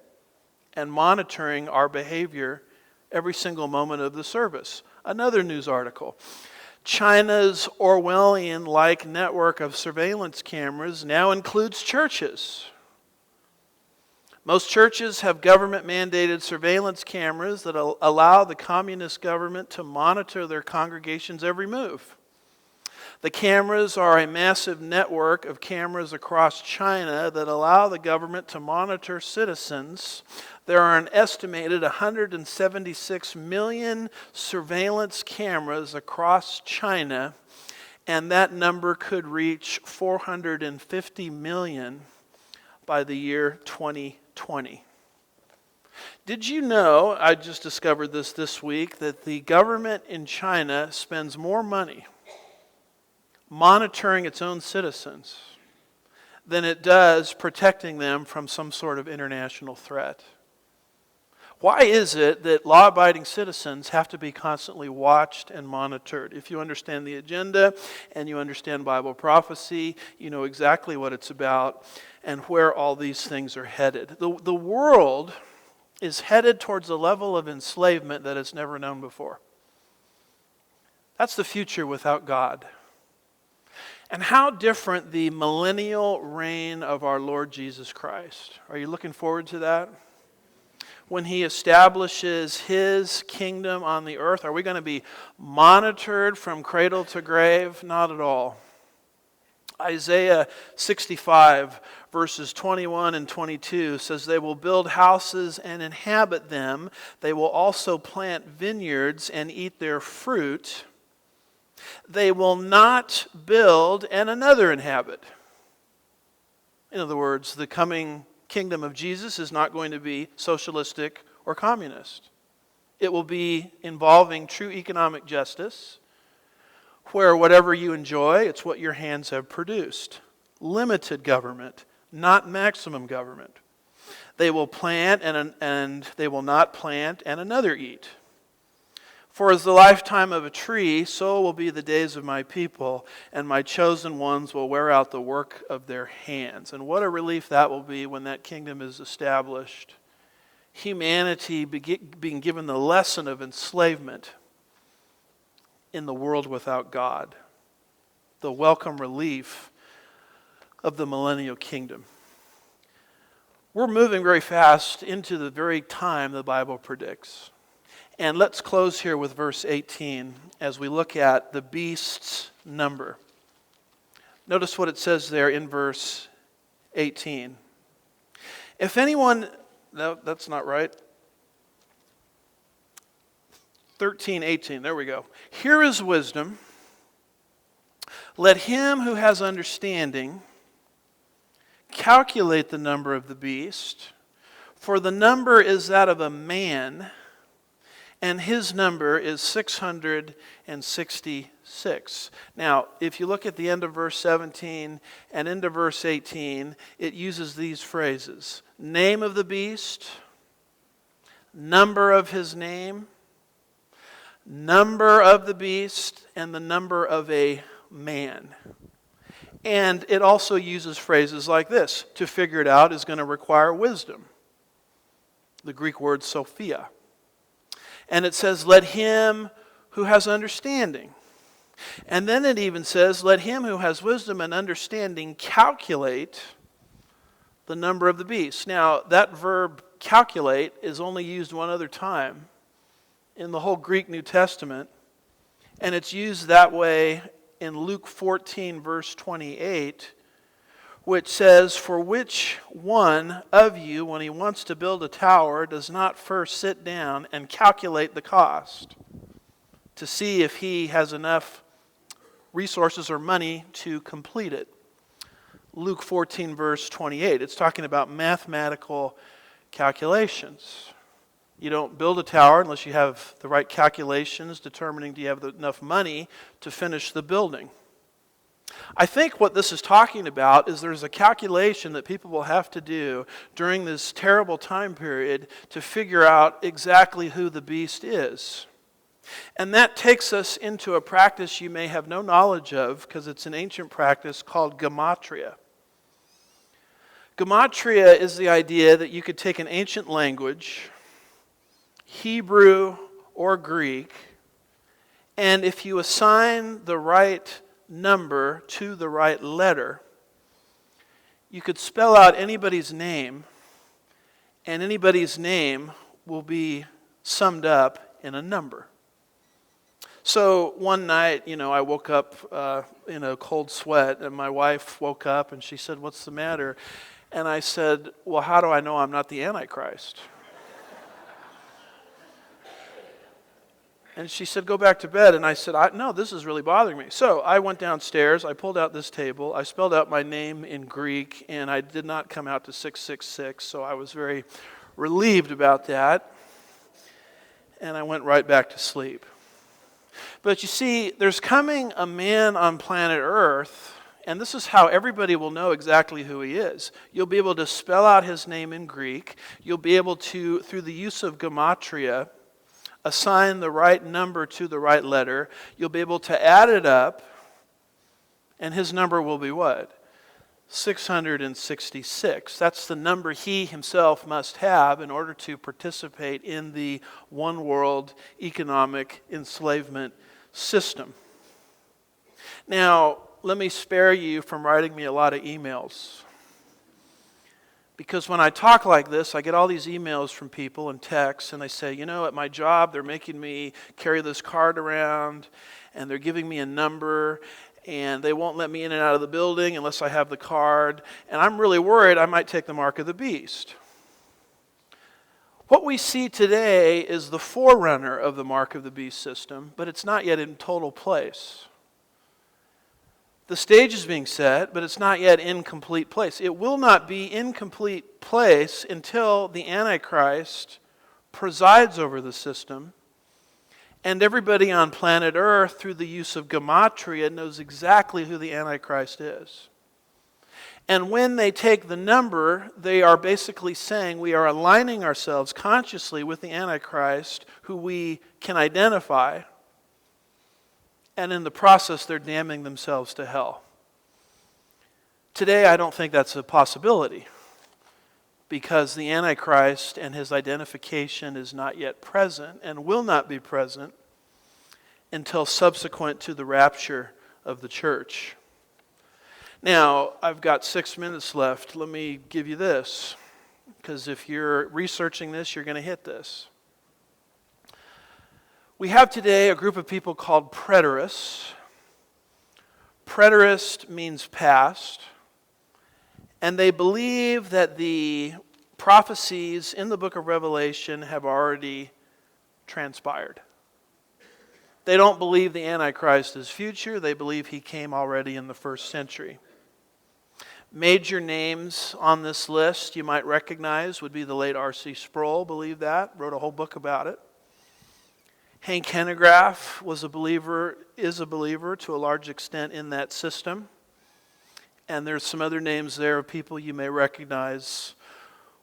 and monitoring our behavior every single moment of the service. Another news article. China's Orwellian-like network of surveillance cameras now includes churches. Most churches have government-mandated surveillance cameras that allow the communist government to monitor their congregations' every move. The cameras are a massive network of cameras across China that allow the government to monitor citizens There are an estimated 176 million surveillance cameras across China, and that number could reach 450 million by the year 2020. Did you know, I just discovered this week, that the government in China spends more money monitoring its own citizens than it does protecting them from some sort of international threat? Why is it that law-abiding citizens have to be constantly watched and monitored? If you understand the agenda and you understand Bible prophecy, you know exactly what it's about and where all these things are headed. The world is headed towards a level of enslavement that it's never known before. That's the future without God. And how different the millennial reign of our Lord Jesus Christ. Are you looking forward to that? When He establishes His kingdom on the earth, are we going to be monitored from cradle to grave? Not at all. Isaiah 65 verses 21 and 22 says, "They will build houses and inhabit them. They will also plant vineyards and eat their fruit. They will not build and another inhabit." In other words, the coming kingdom of Jesus is not going to be socialistic or communist. It will be involving true economic justice, where whatever you enjoy, it's what your hands have produced. Limited government, not maximum government. They will plant and they will not plant and another eat. For as the lifetime of a tree, so will be the days of my people, and my chosen ones will wear out the work of their hands. And what a relief that will be when that kingdom is established. Humanity being given the lesson of enslavement in the world without God. The welcome relief of the millennial kingdom. We're moving very fast into the very time the Bible predicts. And let's close here with verse 18 as we look at the beast's number. Notice what it says there in verse 18. If anyone, no, that's not right. 13:18, there we go. Here is wisdom. Let him who has understanding calculate the number of the beast, for the number is that of a man, and his number is 666. Now, if you look at the end of verse 17 and into verse 18, it uses these phrases: name of the beast, number of his name, number of the beast, and the number of a man. And it also uses phrases like this. To figure it out is going to require wisdom. The Greek word Sophia. And it says, let him who has understanding. And then it even says, let him who has wisdom and understanding calculate the number of the beast. Now, that verb calculate is only used one other time in the whole Greek New Testament. And it's used that way in Luke 14, verse 28, which says, for which one of you, when he wants to build a tower, does not first sit down and calculate the cost to see if he has enough resources or money to complete it? Luke 14, verse 28. It's talking about mathematical calculations. You don't build a tower unless you have the right calculations determining do you have enough money to finish the building. I think what this is talking about is there's a calculation that people will have to do during this terrible time period to figure out exactly who the beast is. And that takes us into a practice you may have no knowledge of because it's an ancient practice called Gematria. Gematria is the idea that you could take an ancient language, Hebrew or Greek, and if you assign the right number to the right letter, you could spell out anybody's name, and anybody's name will be summed up in a number. So one night, I woke up in a cold sweat, and my wife woke up and she said, "What's the matter?" And I said, "Well, how do I know I'm not the Antichrist?" And she said, go back to bed. And I said, no, this is really bothering me. So I went downstairs, I pulled out this table, I spelled out my name in Greek, and I did not come out to 666, so I was very relieved about that. And I went right back to sleep. But you see, there's coming a man on planet Earth, and this is how everybody will know exactly who he is. You'll be able to spell out his name in Greek. You'll be able to, through the use of Gematria, assign the right number to the right letter. You'll be able to add it up, and his number will be what? 666. That's the number he himself must have in order to participate in the one world economic enslavement system. Now, let me spare you from writing me a lot of emails. Because when I talk like this, I get all these emails from people and texts, and they say, you know, at my job, they're making me carry this card around, and they're giving me a number, and they won't let me in and out of the building unless I have the card, and I'm really worried I might take the mark of the beast. What we see today is the forerunner of the mark of the beast system, but it's not yet in total place. The stage is being set, but it's not yet in complete place. It will not be in complete place until the Antichrist presides over the system, and everybody on planet Earth, through the use of Gematria, knows exactly who the Antichrist is. And when they take the number, they are basically saying we are aligning ourselves consciously with the Antichrist, who we can identify, and in the process they're damning themselves to hell. Today I don't think that's a possibility, because the Antichrist and his identification is not yet present and will not be present until subsequent to the rapture of the church. Now, I've got 6 minutes left. Let me give you this, because if you're researching this, you're going to hit this. We have today a group of people called preterists. Preterist means past. And they believe that the prophecies in the book of Revelation have already transpired. They don't believe the Antichrist is future. They believe he came already in the first century. Major names on this list you might recognize would be the late R.C. Sproul, believed that, wrote a whole book about it. Hank Hanegraaff is a believer to a large extent in that system. And there's some other names there of people you may recognize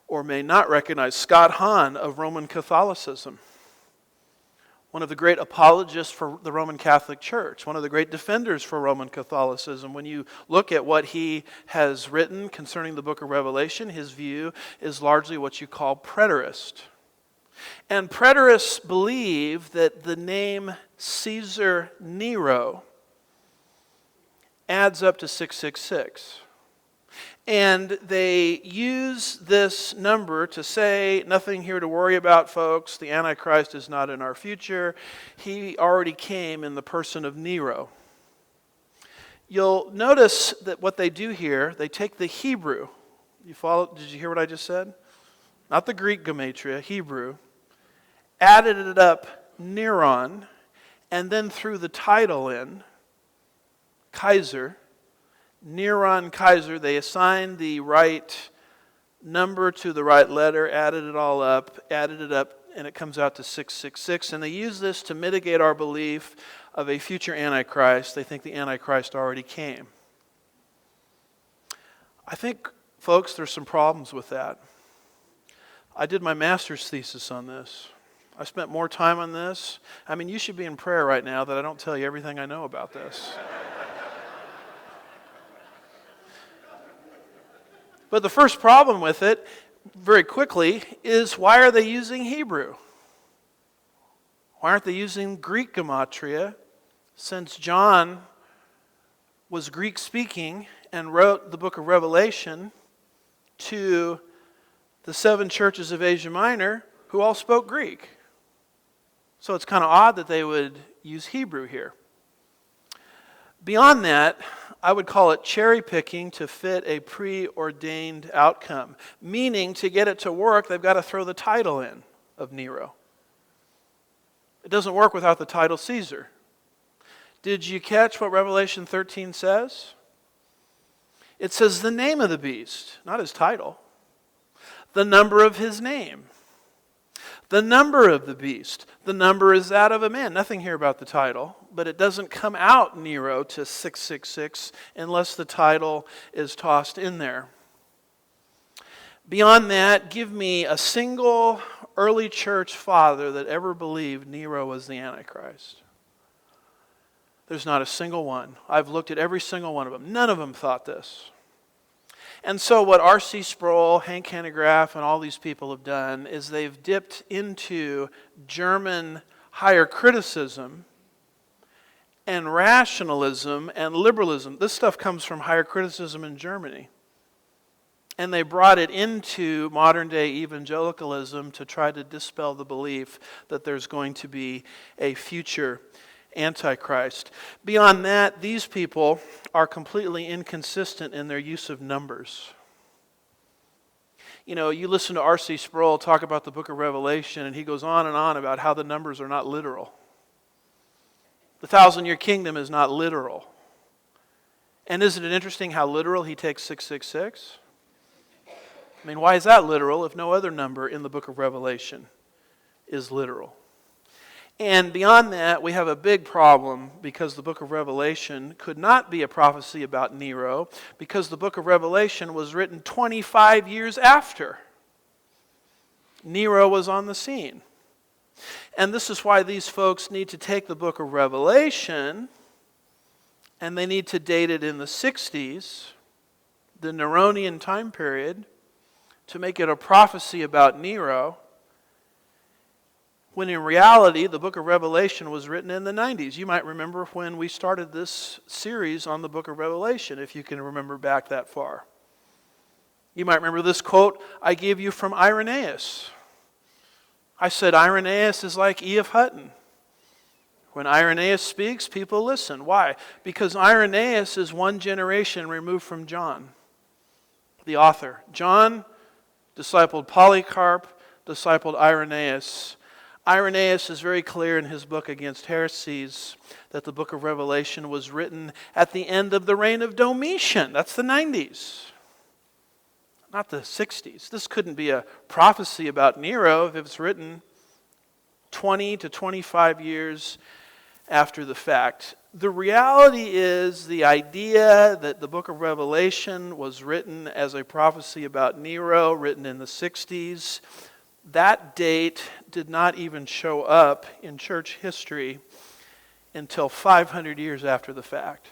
or may not recognize. Scott Hahn of Roman Catholicism, one of the great apologists for the Roman Catholic Church, one of the great defenders for Roman Catholicism. When you look at what he has written concerning the book of Revelation, his view is largely what you call preterist. And preterists believe that the name Caesar Nero adds up to 666. And they use this number to say, nothing here to worry about, folks. The Antichrist is not in our future. He already came in the person of Nero. You'll notice that what they do here, they take the Hebrew. You follow? Did you hear what I just said? Not the Greek Gematria, Hebrew. Added it up, Neron, and then threw the title in, Kaiser, Neron Kaiser. They assigned the right number to the right letter, added it up, and it comes out to 666. And they use this to mitigate our belief of a future Antichrist. They think the Antichrist already came. I think, folks, there's some problems with that. I did my master's thesis on this. I spent more time on this. I mean, you should be in prayer right now that I don't tell you everything I know about this. But the first problem with it, very quickly, is why are they using Hebrew? Why aren't they using Greek Gematria? Since John was Greek-speaking and wrote the book of Revelation to the 7 churches of Asia Minor who all spoke Greek. So it's kind of odd that they would use Hebrew here. Beyond that, I would call it cherry picking to fit a preordained outcome. Meaning, to get it to work, they've got to throw the title in of Nero. It doesn't work without the title Caesar. Did you catch what Revelation 13 says? It says the name of the beast, not his title. The number of his name. The number of the beast. The number is that of a man. Nothing here about the title, but it doesn't come out Nero to 666 unless the title is tossed in there. Beyond that, give me a single early church father that ever believed Nero was the Antichrist. There's not a single one. I've looked at every single one of them. None of them thought this. And so what R.C. Sproul, Hank Hanegraaff, and all these people have done is they've dipped into German higher criticism and rationalism and liberalism. This stuff comes from higher criticism in Germany. And they brought it into modern-day evangelicalism to try to dispel the belief that there's going to be a future Antichrist. Beyond that, these people are completely inconsistent in their use of numbers. You know, you listen to R.C. Sproul talk about the book of Revelation, and he goes on and on about how the numbers are not literal. The 1,000-year kingdom is not literal. And isn't it interesting how literal he takes 666? I mean, why is that literal if no other number in the book of Revelation is literal? And beyond that, we have a big problem because the book of Revelation could not be a prophecy about Nero because the book of Revelation was written 25 years after Nero was on the scene. And this is why these folks need to take the book of Revelation and they need to date it in the 60s, the Neronian time period, to make it a prophecy about Nero, when in reality, the book of Revelation was written in the 90s. You might remember when we started this series on the book of Revelation, if you can remember back that far. You might remember this quote I gave you from Irenaeus. I said Irenaeus is like E.F. Hutton. When Irenaeus speaks, people listen. Why? Because Irenaeus is one generation removed from John, the author. John discipled Polycarp, discipled Irenaeus. Irenaeus is very clear in his book Against Heresies that the book of Revelation was written at the end of the reign of Domitian. That's the 90s, not the 60s. This couldn't be a prophecy about Nero if it was written 20 to 25 years after the fact. The reality is the idea that the book of Revelation was written as a prophecy about Nero, written in the 60s, that date did not even show up in church history until 500 years after the fact.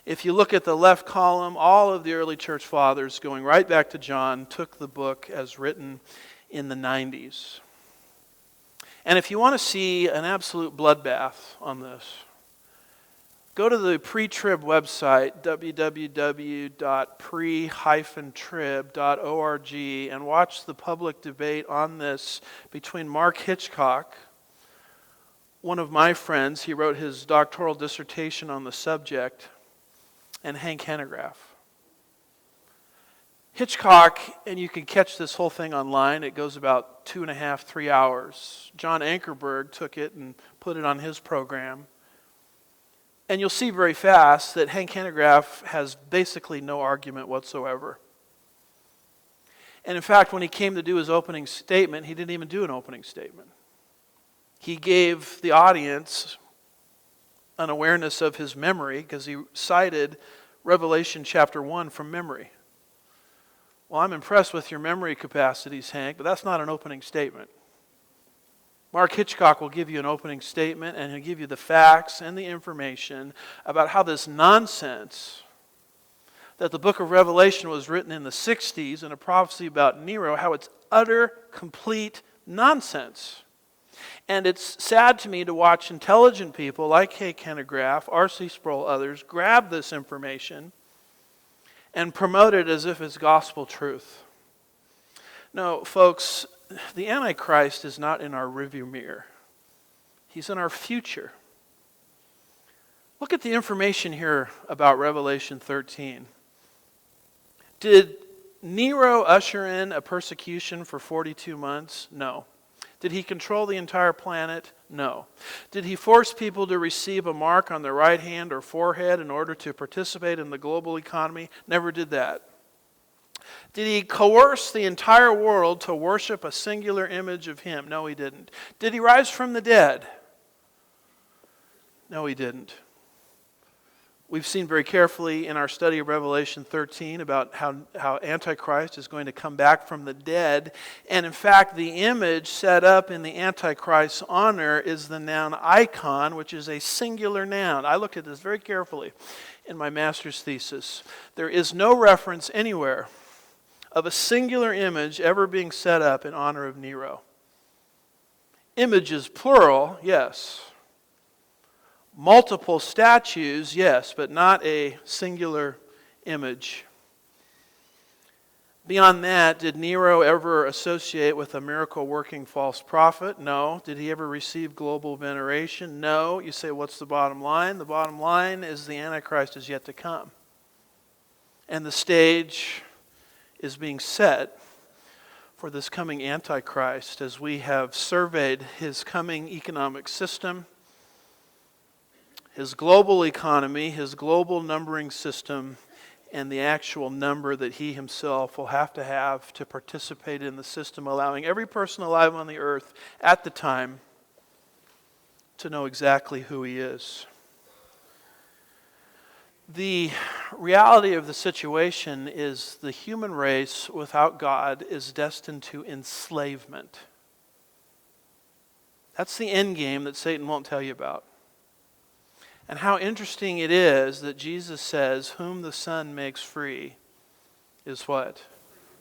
If you look at the left column, all of the early church fathers, going right back to John, took the book as written in the 90s. And if you want to see an absolute bloodbath on this, go to the pre-trib website, www.pre-trib.org, and watch the public debate on this between Mark Hitchcock, one of my friends. He wrote his doctoral dissertation on the subject, and Hank Hanegraaff. Hitchcock, and you can catch this whole thing online, it goes about 2.5, 3 hours. John Ankerberg took it and put it on his program. And you'll see very fast that Hank Hanegraaff has basically no argument whatsoever. And in fact, when he came to do his opening statement, he didn't even do an opening statement. He gave the audience an awareness of his memory because he cited Revelation chapter 1 from memory. Well, I'm impressed with your memory capacities, Hank, but that's not an opening statement. Mark Hitchcock will give you an opening statement, and he'll give you the facts and the information about how this nonsense that the book of Revelation was written in the 60s and a prophecy about Nero, how it's utter, complete nonsense. And it's sad to me to watch intelligent people like Hank Hanegraaff, R.C. Sproul, others, grab this information and promote it as if it's gospel truth. No, folks, the Antichrist is not in our rearview mirror. He's in our future. Look at the information here about Revelation 13. Did Nero usher in a persecution for 42 months? No. Did he control the entire planet? No. Did he force people to receive a mark on their right hand or forehead in order to participate in the global economy? Never did that. Did he coerce the entire world to worship a singular image of him? No, he didn't. Did he rise from the dead? No, he didn't. We've seen very carefully in our study of Revelation 13 about how Antichrist is going to come back from the dead. And in fact, the image set up in the Antichrist's honor is the noun icon, which is a singular noun. I looked at this very carefully in my master's thesis. There is no reference anywhere of a singular image ever being set up in honor of Nero. Images, plural, yes. Multiple statues, yes, but not a singular image. Beyond that, did Nero ever associate with a miracle-working false prophet? No. Did he ever receive global veneration? No. You say, what's the bottom line? The bottom line is the Antichrist is yet to come. And the stage is being set for this coming Antichrist as we have surveyed his coming economic system, his global economy, his global numbering system, and the actual number that he himself will have to participate in the system, allowing every person alive on the earth at the time to know exactly who he is. The reality of the situation is the human race without God is destined to enslavement. That's the end game that Satan won't tell you about. And how interesting it is that Jesus says, whom the Son makes free is what?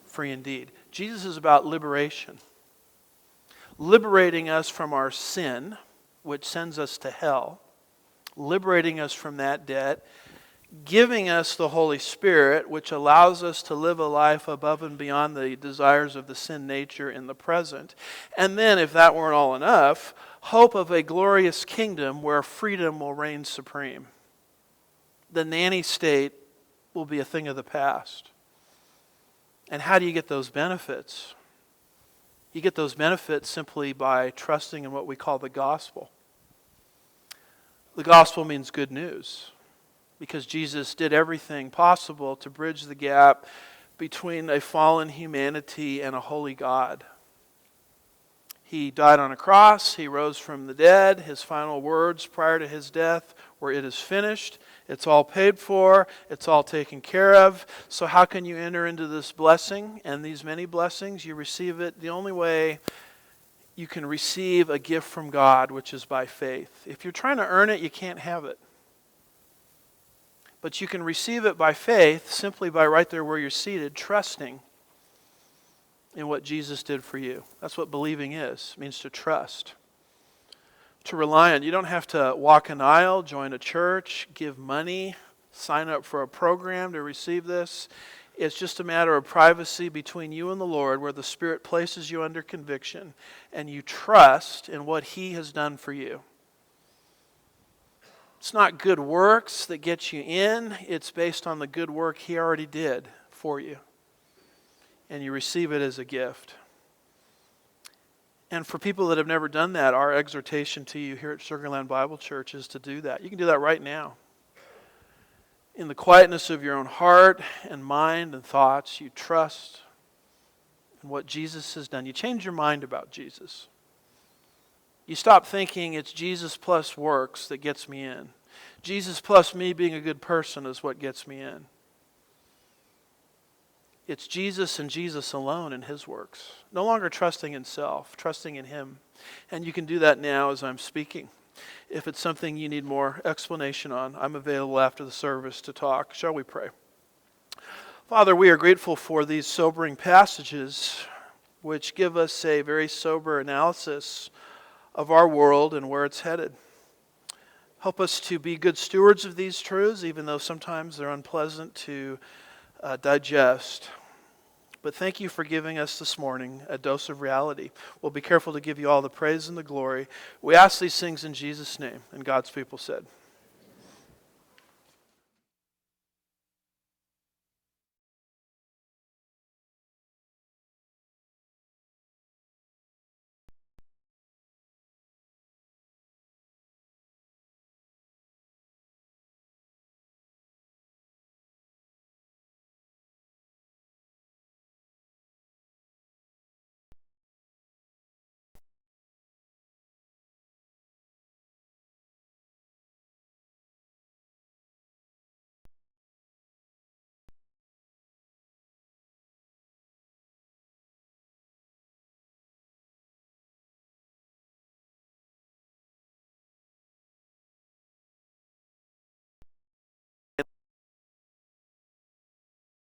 Free indeed. Jesus is about liberation. Liberating us from our sin, which sends us to hell. Liberating us from that debt. Giving us the Holy Spirit, which allows us to live a life above and beyond the desires of the sin nature in the present. And then, if that weren't all enough, hope of a glorious kingdom where freedom will reign supreme. The nanny state will be a thing of the past. And how do you get those benefits? You get those benefits simply by trusting in what we call the gospel. The gospel means good news, because Jesus did everything possible to bridge the gap between a fallen humanity and a holy God. He died on a cross. He rose from the dead. His final words prior to his death were, "It is finished." It's all paid for. It's all taken care of. So how can you enter into this blessing and these many blessings? You receive it the only way you can receive a gift from God, which is by faith. If you're trying to earn it, you can't have it. But you can receive it by faith simply by right there where you're seated, trusting in what Jesus did for you. That's what believing is. It means to trust, to rely on. You don't have to walk an aisle, join a church, give money, sign up for a program to receive this. It's just a matter of privacy between you and the Lord, where the Spirit places you under conviction and you trust in what He has done for you. It's not good works that get you in. It's based on the good work He already did for you. And you receive it as a gift. And for people that have never done that, our exhortation to you here at Sugarland Bible Church is to do that. You can do that right now. In the quietness of your own heart and mind and thoughts, you trust in what Jesus has done. You change your mind about Jesus. You stop thinking it's Jesus plus works that gets me in. Jesus plus me being a good person is what gets me in. It's Jesus and Jesus alone and His works. No longer trusting in self, trusting in Him. And you can do that now as I'm speaking. If it's something you need more explanation on, I'm available after the service to talk. Shall we pray? Father, we are grateful for these sobering passages which give us a very sober analysis of our world and where it's headed. Help us to be good stewards of these truths, even though sometimes they're unpleasant to digest. But thank you for giving us this morning a dose of reality. We'll be careful to give you all the praise and the glory. We ask these things in Jesus' name, and God's people said.